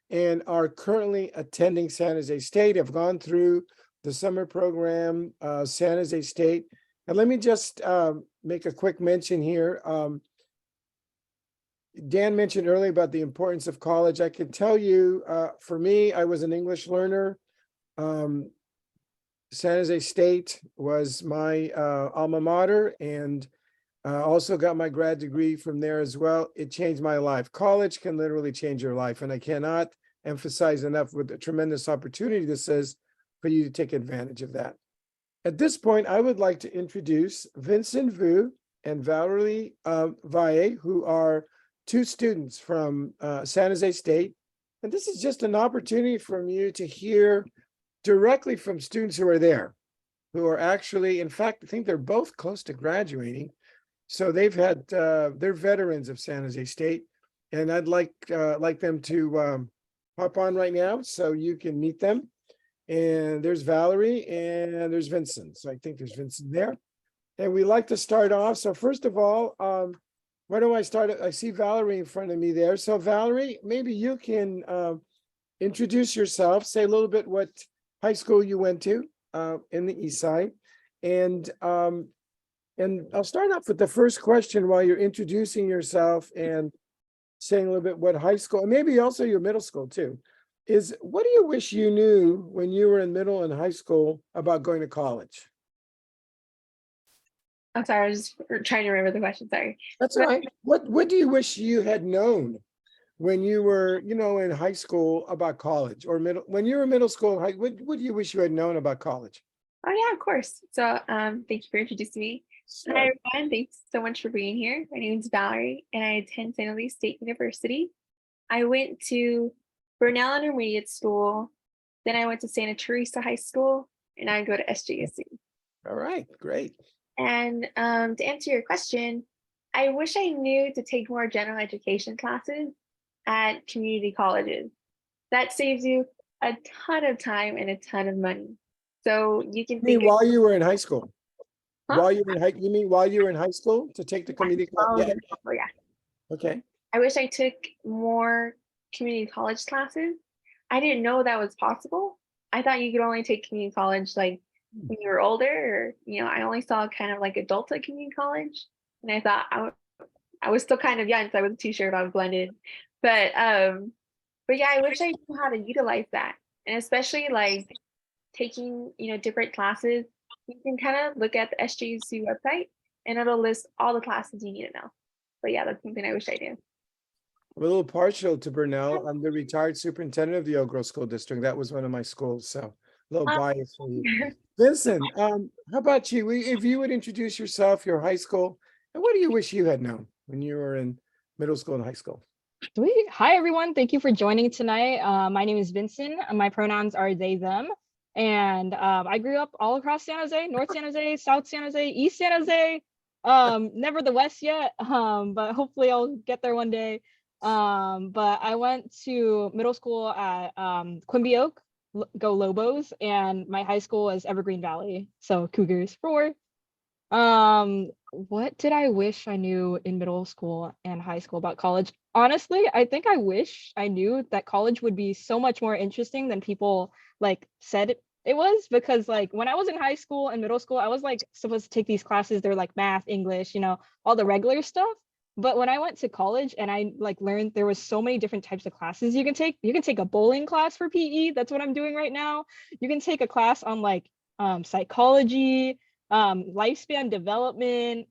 and are currently attending San Jose State, have gone through the summer program, San Jose State. And let me just make a quick mention here. Dan mentioned earlier about the importance of college. I can tell you, for me, I was an English learner. San Jose State was my alma mater, and also got my grad degree from there as well. It changed my life. College can literally change your life, and I cannot emphasize enough with the tremendous opportunity this is for you to take advantage of that. At this point, I would like to introduce Vincent Vu and Valerie Valle, who are two students from San Jose State. And this is just an opportunity for you to hear directly from students who are there, who are actually, in fact, I think they're both close to graduating. So they've had, they're veterans of San Jose State. And I'd like them to hop on right now so you can meet them. And there's Valerie and there's Vincent. So I think there's Vincent there. And we like to start off. So first of all, where do I start? I see Valerie in front of me there. So Valerie, maybe you can introduce yourself, say a little bit what high school you went to in the East Side. And I'll start off with the first question while you're introducing yourself and saying a little bit what high school, and maybe also your middle school too, is what do you wish you knew when you were in middle and high school about going to college? I'm sorry, I was just trying to remember the question, sorry. That's all right. What do you wish you had known when you were, in high school about college, or when you were in middle school, what do you wish you had known about college? Oh yeah, of course. So thank you for introducing me. Sure. Hi everyone, thanks so much for being here. My name is Valerie and I attend San Jose State University. I went to Burnell Intermediate School, then I went to Santa Teresa High School, and I go to SJSU. All right, great. And to answer your question, I wish I knew to take more general education classes at community colleges. That saves you a ton of time and a ton of money. So you can think while you were in high school. Huh? While you were in high school to take the community college? Yeah. Oh yeah. Okay. I wish I took more community college classes. I didn't know that was possible. I thought you could only take community college like when you were older, or I only saw kind of like adults at community college, and I thought I was still kind of young, so I wasn't too sure if I was blended. But yeah, I wish I knew how to utilize that, and especially like taking different classes. You can kind of look at the SJSU website, and it'll list all the classes you need to know. But yeah, that's something I wish I knew. I'm a little partial to Burnell. I'm the retired superintendent of the Oak Grove School District. That was one of my schools, so a little bias for you. Vincent, how about you? If you would introduce yourself, your high school, and what do you wish you had known when you were in middle school and high school? Sweet. Hi, everyone. Thank you for joining tonight. My name is Vincent. My pronouns are they, them. And I grew up all across San Jose, North San Jose, South San Jose, East San Jose, never the West yet, but hopefully I'll get there one day. But I went to middle school at Quimby Oak, go Lobos, and my high school was Evergreen Valley, so Cougars for. What did I wish I knew in middle school and high school about college? Honestly, I think I wish I knew that college would be so much more interesting than people said it was, because when I was in high school and middle school, I was supposed to take these classes. They're like math, English, all the regular stuff. But when I went to college and I learned there was so many different types of classes you can take. You can take a bowling class for PE. That's what I'm doing right now. You can take a class on psychology, lifespan development,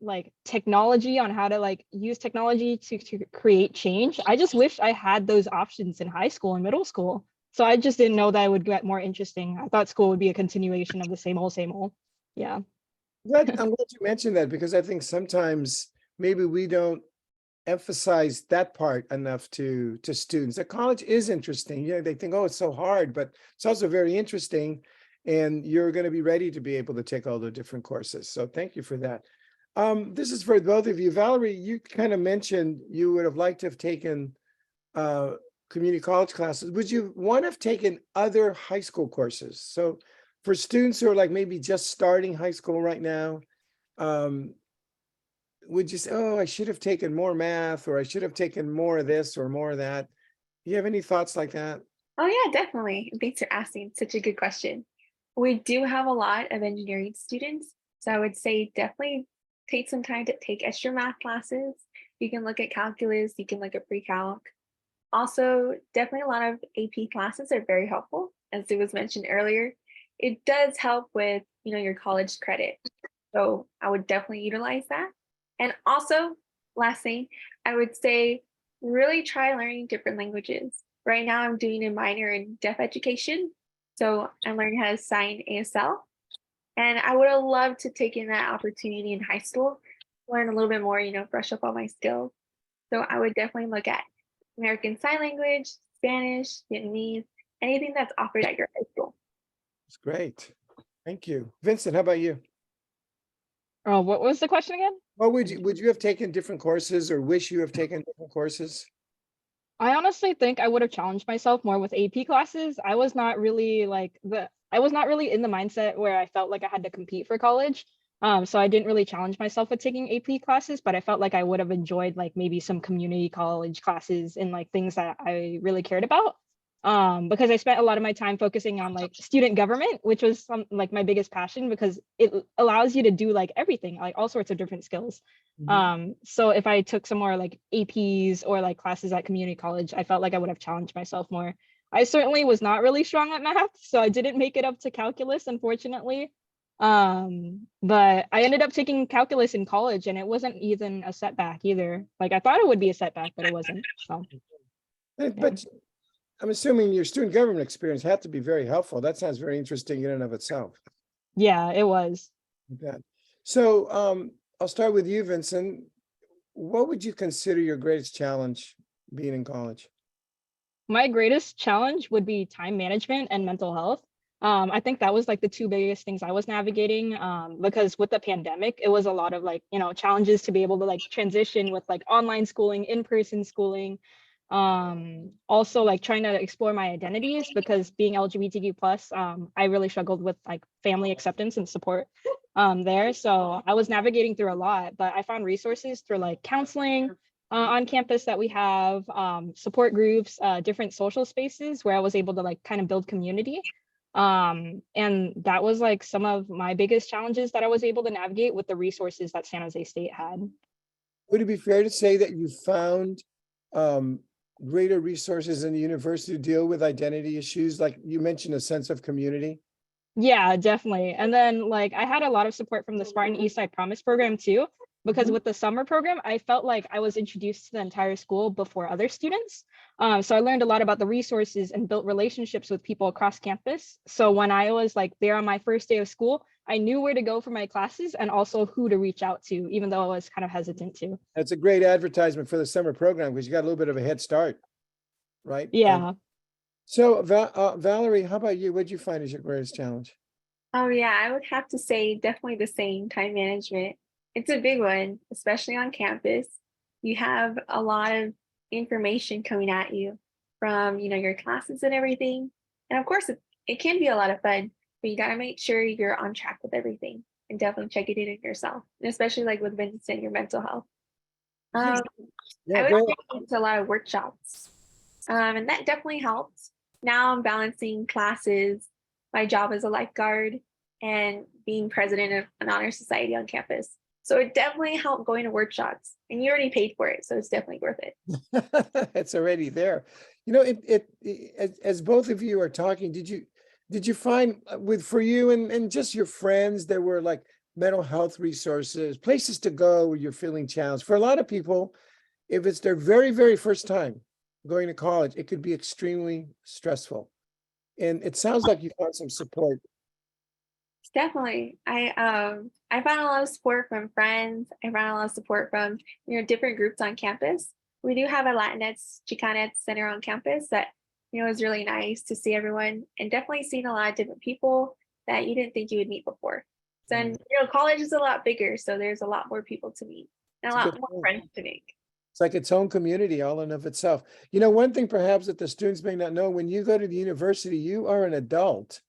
technology, on how to use technology to create change. I just wish I had those options in high school and middle school. So I just didn't know that it would get more interesting. I thought school would be a continuation of the same old, same old. Yeah. I'm glad you mentioned that, because I think sometimes maybe we don't emphasize that part enough to students. That college is interesting. Yeah, they think, oh, it's so hard, but it's also very interesting. And you're going to be ready to be able to take all the different courses. So thank you for that. This is for both of you. Valerie, you kind of mentioned you would have liked to have taken community college classes. Would you want to have taken other high school courses? So for students who are like maybe just starting high school right now, would you say, oh, I should have taken more math, or I should have taken more of this or more of that? Do you have any thoughts like that? Oh yeah, definitely. Thanks for asking. Such a good question. We do have a lot of engineering students. So I would say definitely take some time to take extra math classes. You can look at calculus, you can look at pre-calc. Also, definitely a lot of AP classes are very helpful. As it was mentioned earlier, it does help with, your college credit. So I would definitely utilize that. And also, last thing, I would say really try learning different languages. Right now, I'm doing a minor in deaf education. So I'm learning how to sign ASL. And I would have loved to take in that opportunity in high school, learn a little bit more, brush up on my skills. So I would definitely look at American Sign Language, Spanish, Vietnamese, anything that's offered at your high school. That's great. Thank you. Vincent, how about you? Oh, what was the question again? Well, would you have taken different courses, or wish you have taken different courses? I honestly think I would have challenged myself more with AP classes. I was not really in the mindset where I felt like I had to compete for college. So I didn't really challenge myself with taking AP classes, but I felt like I would have enjoyed like maybe some community college classes and like things that I really cared about. Because I spent a lot of my time focusing on like student government, which was like my biggest passion, because it allows you to do like everything, like all sorts of different skills. So if I took some more like APs or like classes at community college, I felt like I would have challenged myself more. I certainly was not really strong at math, so I didn't make it up to calculus, unfortunately. But I ended up taking calculus in college, and it wasn't even a setback either. Like I thought it would be a setback, but it wasn't. So But I'm assuming your student government experience had to be very helpful. That sounds very interesting in and of itself. yeah, it was. Okay. So I'll start with you, Vincent. What would you consider your greatest challenge being in college? My greatest challenge would be time management and mental health. I think that was like the two biggest things I was navigating, because with the pandemic, it was a lot of like, challenges to be able to like transition with like online schooling, in-person schooling. Also like trying to explore my identities, because being LGBTQ plus, I really struggled with like family acceptance and support there. So I was navigating through a lot, but I found resources through like counseling on campus that we have, support groups, different social spaces where I was able to like kind of build community. And that was like some of my biggest challenges that I was able to navigate with the resources that San Jose State had. Would it be fair to say that you found greater resources in the university to deal with identity issues? Like you mentioned, a sense of community. Yeah, definitely. And then like I had a lot of support from the Spartan East Side Promise program too, because with the summer program, I felt like I was introduced to the entire school before other students. So I learned a lot about the resources and built relationships with people across campus. So when I was like there on my first day of school, I knew where to go for my classes and also who to reach out to, even though I was kind of hesitant to. That's a great advertisement for the summer program, because you got a little bit of a head start, right? Yeah. So Valerie, how about you? What did you find as your greatest challenge? Oh yeah, I would have to say definitely the same, time management. It's a big one, especially on campus. You have a lot of information coming at you from, your classes and everything. And of course, it can be a lot of fun, but you got to make sure you're on track with everything and definitely check it in yourself, and especially like with Vincent, your mental health. I would go into a lot of workshops, and that definitely helped. Now I'm balancing classes, my job as a lifeguard, and being president of an honor society on campus. So it definitely helped going to workshops, and you already paid for it, so it's definitely worth it. It's already there. As both of you are talking, did you find for you and just your friends, there were like mental health resources, places to go where you're feeling challenged? For a lot of people, if it's their very, very first time going to college, it could be extremely stressful. And it sounds like you found some support. Definitely. I found a lot of support from friends. I found a lot of support from, different groups on campus. We do have a Latinx, Chicanx center on campus that, is really nice to see everyone, and definitely seeing a lot of different people that you didn't think you would meet before. So, and, college is a lot bigger, so there's a lot more people to meet and a That's a lot good more point. friends to make. It's like its own community all in of itself. One thing perhaps that the students may not know, when you go to the university, you are an adult.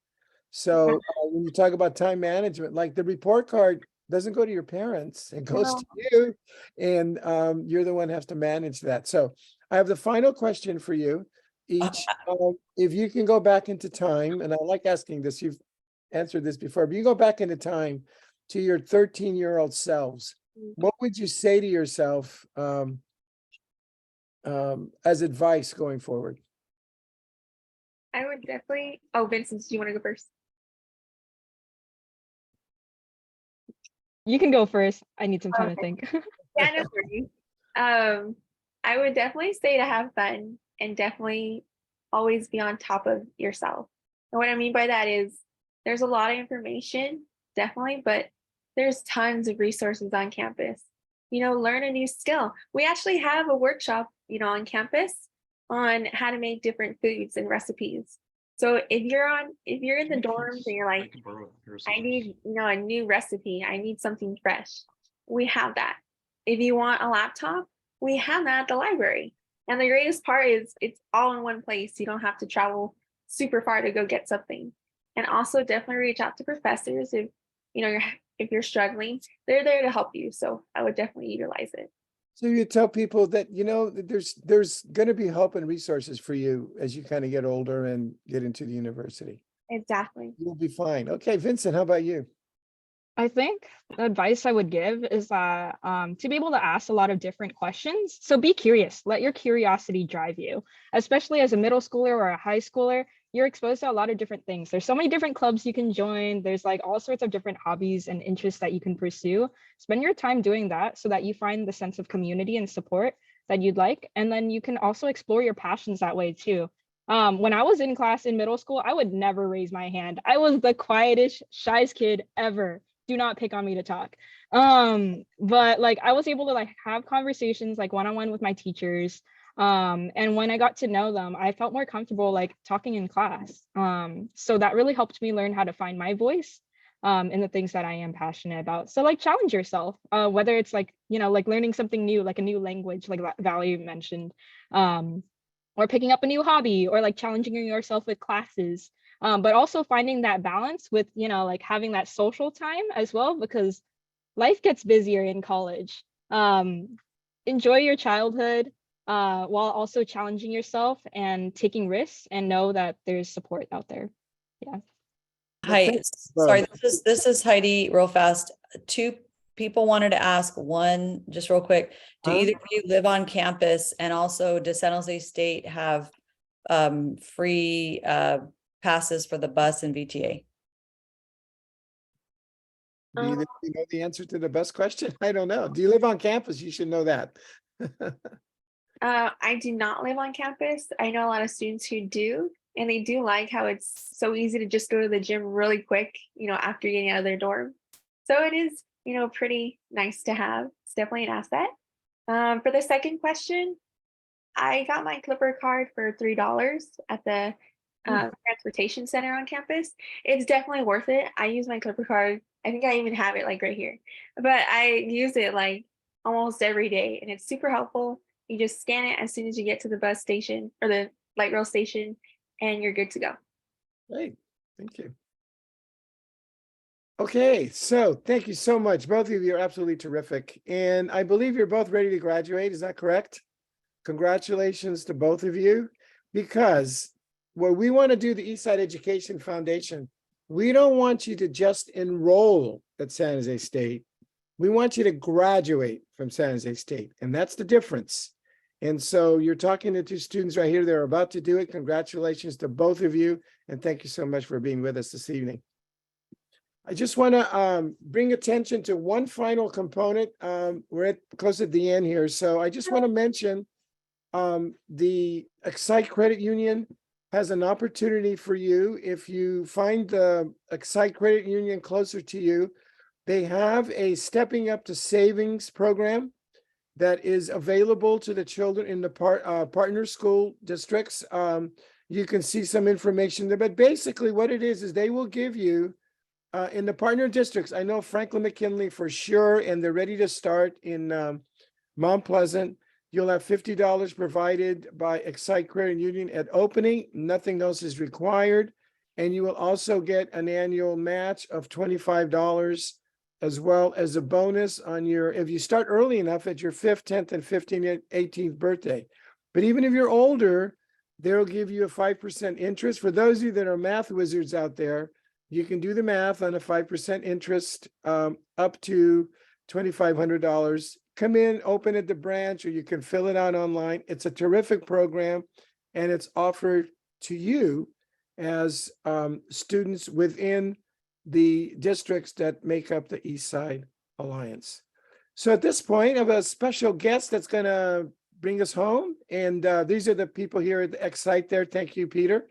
So when you talk about time management, like the report card doesn't go to your parents, it goes to you, and you're the one who has to manage that. So I have the final question for you each. If you can go back into time, and I like asking this, you've answered this before, but you go back into time to your 13-year-old selves, what would you say to yourself as advice going forward? I would definitely, Vincent, do you want to go first? You can go first. I need some time to think. Yeah, no worries. I would definitely say to have fun and definitely always be on top of yourself. And what I mean by that is there's a lot of information, definitely, but there's tons of resources on campus. Learn a new skill. We actually have a workshop, on campus on how to make different foods and recipes. So if you're in the dorms and you're like, I need, a new recipe, I need something fresh, we have that. If you want a laptop, we have that at the library. And the greatest part is it's all in one place. You don't have to travel super far to go get something. And also definitely reach out to professors if if you're struggling, they're there to help you. So I would definitely utilize it. So you tell people that, that there's going to be help and resources for you as you kind of get older and get into the university. Exactly. You'll be fine. Okay, Vincent, how about you? I think the advice I would give is that to be able to ask a lot of different questions. So be curious, let your curiosity drive you, especially as a middle schooler or a high schooler. You're exposed to a lot of different things. There's so many different clubs you can join. There's like all sorts of different hobbies and interests that you can pursue. Spend your time doing that so that you find the sense of community and support that you'd like. And then you can also explore your passions that way too. When I was in class in middle school, I would never raise my hand. I was the quietest, shyest kid ever. Do not pick on me to talk. But like I was able to like have conversations like one-on-one with my teachers. And when I got to know them, I felt more comfortable like talking in class. So that really helped me learn how to find my voice in the things that I am passionate about. So like challenge yourself, whether it's like, like learning something new, like a new language, like Valerie mentioned, or picking up a new hobby, or like challenging yourself with classes. But also finding that balance with, like having that social time as well, because life gets busier in college. Enjoy your childhood while also challenging yourself and taking risks, and know that there's support out there. Yeah. Hi, sorry, this is Heidi real fast. Two people wanted to ask, one, just real quick, do either of you live on campus? And also, does San Jose State have free passes for the bus and VTA? Do you know the answer to the best question? I don't know. Do you live on campus? You should know that. I do not live on campus. I know a lot of students who do, and they do like how it's so easy to just go to the gym really quick, after getting out of their dorm. So it is, pretty nice to have. It's definitely an asset. For the second question, I got my Clipper card for $3 at the transportation center on campus. It's definitely worth it. I use my Clipper card. I think I even have it like right here, but I use it like almost every day, and it's super helpful. You just scan it as soon as you get to the bus station or the light rail station, and you're good to go. Great, thank you. Okay, so thank you so much. Both of you are absolutely terrific. And I believe you're both ready to graduate. Is that correct? Congratulations to both of you, because what we want to do, the East Side Education Foundation, we don't want you to just enroll at San Jose State. We want you to graduate from San Jose State, and that's the difference. And so you're talking to two students right here. They're about to do it. Congratulations to both of you. And thank you so much for being with us this evening. I just want to bring attention to one final component. We're close at the end here. So I just want to mention the Excite Credit Union has an opportunity for you. If you find the Excite Credit Union closer to you, they have a Stepping Up to Savings program that is available to the children in the partner school districts. You can see some information there, but basically what it is they will give you in the partner districts. I know Franklin McKinley for sure, and they're ready to start in Mount Pleasant. You'll have $50 provided by Excite Credit Union at opening. Nothing else is required. And you will also get an annual match of $25 as well as a bonus on your, if you start early enough at your 5th, 10th, and 15th, 18th birthday. But even if you're older, they'll give you a 5% interest. For those of you that are math wizards out there, you can do the math on a 5% interest up to $2,500. Come in, open at the branch, or you can fill it out online. It's a terrific program, and it's offered to you as students within the districts that make up the East Side Alliance. So at this point, I have a special guest that's going to bring us home. And these are the people here at the Excite there. Thank you, Peter,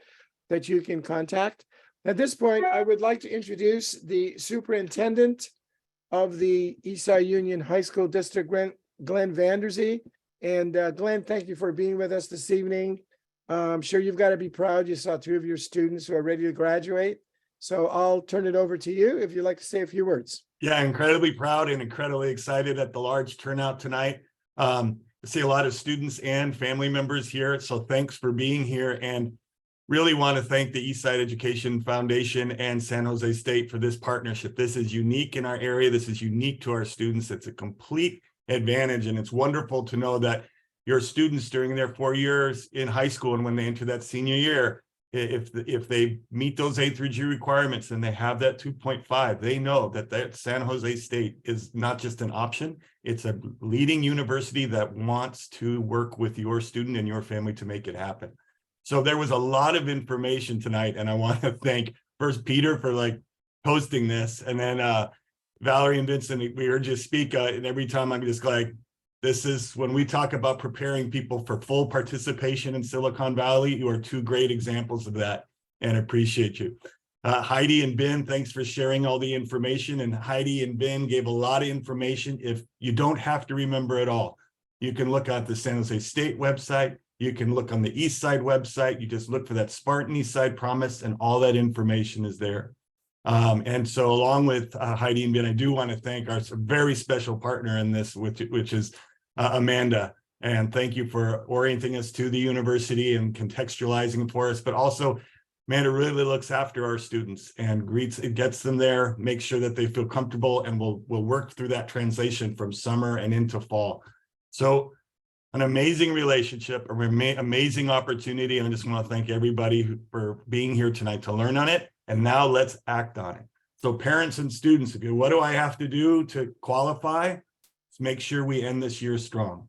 that you can contact. At this point, I would like to introduce the superintendent of the Eastside Union High School District, Glenn Vanderzee. And Glenn, thank you for being with us this evening. I'm sure you've got to be proud. You saw 2 of your students who are ready to graduate. So I'll turn it over to you if you'd like to say a few words. Yeah, incredibly proud and incredibly excited at the large turnout tonight. I see a lot of students and family members here. So thanks for being here, and really want to thank the Eastside Education Foundation and San Jose State for this partnership. This is unique in our area. This is unique to our students. It's a complete advantage, and it's wonderful to know that your students during their 4 years in high school and when they enter that senior year, if they meet those A through G requirements and they have that 2.5, they know that San Jose State is not just an option. It's a leading university that wants to work with your student and your family to make it happen. So there was a lot of information tonight, and I want to thank first Peter for hosting this, and then Valerie and Vincent. We heard you speak, and every time I'm just like, this is when we talk about preparing people for full participation in Silicon Valley. You are 2 great examples of that, and appreciate you. Heidi and Ben, thanks for sharing all the information. And Heidi and Ben gave a lot of information. If you don't have to remember it all, you can look at the San Jose State website. You can look on the East Side website. You just look for that Spartan East Side Promise, and all that information is there. And so along with Heidi and Ben, I do want to thank our very special partner in this, which is Amanda. And thank you for orienting us to the university and contextualizing for us. But also, Amanda really looks after our students and gets them there, makes sure that they feel comfortable, and we'll work through that translation from summer and into fall. So an amazing relationship, an amazing opportunity. And I just want to thank everybody for being here tonight to learn on it. And now let's act on it. So parents and students, what do I have to do to qualify? Let's make sure we end this year strong.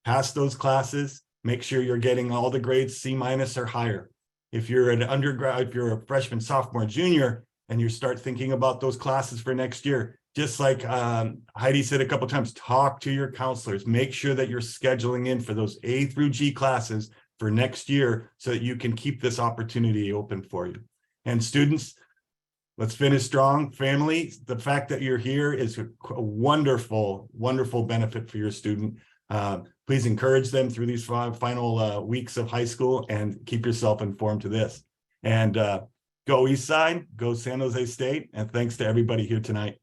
Pass those classes, make sure you're getting all the grades C- or higher. If you're an undergrad, if you're a freshman, sophomore, junior, and you start thinking about those classes for next year, just like Heidi said a couple of times, talk to your counselors, make sure that you're scheduling in for those A through G classes for next year so that you can keep this opportunity open for you. And students, let's finish strong. Family, the fact that you're here is a wonderful, wonderful benefit for your student. Please encourage them through these final weeks of high school, and keep yourself informed to this. And go East Side, go San Jose State, and thanks to everybody here tonight.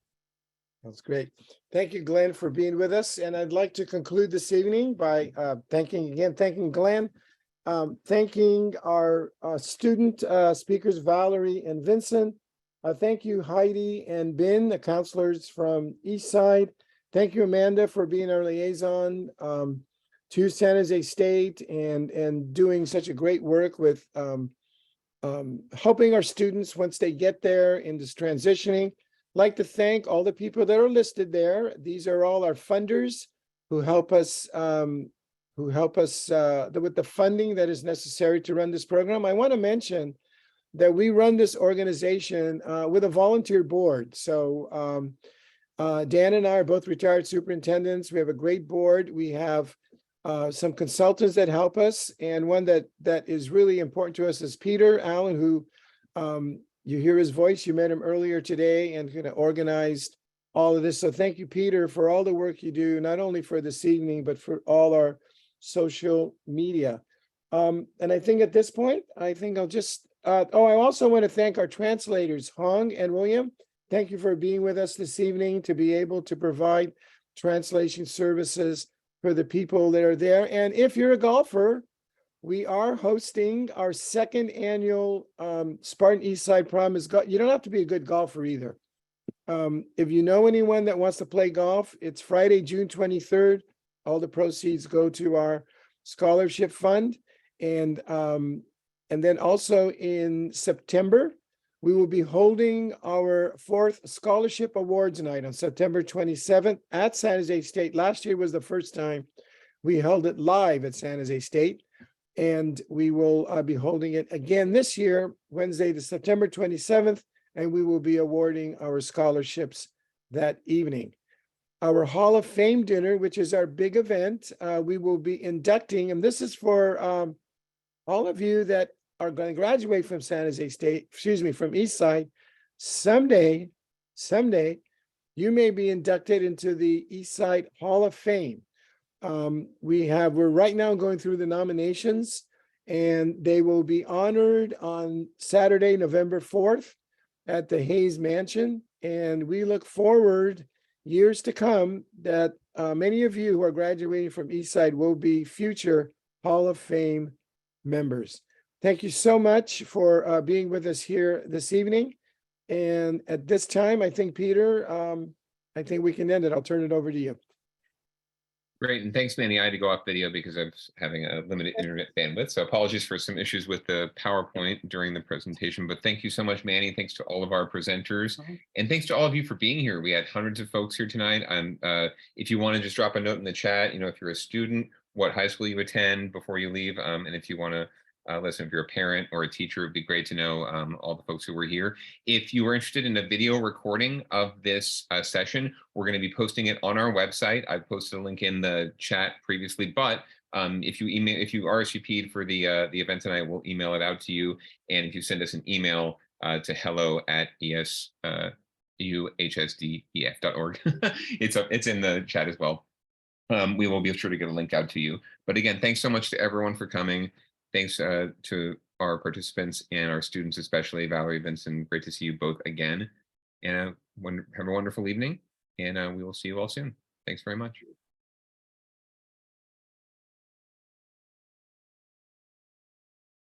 That's great. Thank you, Glenn, for being with us. And I'd like to conclude this evening by thanking Glenn, thanking our student speakers, Valerie and Vincent. Thank you, Heidi and Ben, the counselors from East Side. Thank you, Amanda, for being our liaison to San Jose State and doing such a great work with helping our students once they get there in this transitioning. Like to thank all the people that are listed there. These are all our funders who help us with the funding that is necessary to run this program. I want to mention that we run this organization with a volunteer board. So Dan and I are both retired superintendents. We have a great board. We have some consultants that help us, and one that is really important to us is Peter Allen, who you hear his voice. You met him earlier today and kind of organized all of this. So thank you, Peter, for all the work you do, not only for this evening, but for all our social media. And I think at this point, I think I'll just, I also want to thank our translators, Hong and William. Thank you for being with us this evening to be able to provide translation services for the people that are there. And if you're a golfer, we are hosting our second annual Spartan East Side Promise. You don't have to be a good golfer either. If you know anyone that wants to play golf, it's Friday, June 23rd. All the proceeds go to our scholarship fund. And then also in September, we will be holding our 4th scholarship awards night on September 27th at San Jose State. Last year was the first time we held it live at San Jose State. And we will be holding it again this year, Wednesday, the September 27th, and we will be awarding our scholarships that evening. Our Hall of Fame dinner, which is our big event, we will be inducting, and this is for all of you that are going to graduate from San Jose State, from East Side. Someday, you may be inducted into the East Side Hall of Fame. We're right now going through the nominations, and they will be honored on Saturday, November 4th at the Hayes Mansion. And we look forward years to come that many of you who are graduating from East Side will be future Hall of Fame members. Thank you so much for being with us here this evening. And at this time, I think, Peter, I think we can end it. I'll turn it over to you. Great, and thanks, Manny. I had to go off video because I was having a limited internet bandwidth, so apologies for some issues with the PowerPoint during the presentation, but thank you so much, Manny. Thanks to all of our presenters, and thanks to all of you for being here. We had hundreds of folks here tonight. If you want to just drop a note in the chat, if you're a student, what high school you attend before you leave, and if you want to listen, if you're a parent or a teacher, it'd be great to know all the folks who were here. If you are interested in a video recording of this session, we're going to be posting it on our website. I've posted a link in the chat previously, but if you RSVP'd for the event tonight, we'll email it out to you. And if you send us an email to hello@ESUHSDEF.org, it's in the chat as well. We will be sure to get a link out to you. But again, thanks so much to everyone for coming. Thanks to our participants and our students, especially Valerie, Vincent. Great to see you both again. And have a wonderful evening. And we will see you all soon. Thanks very much.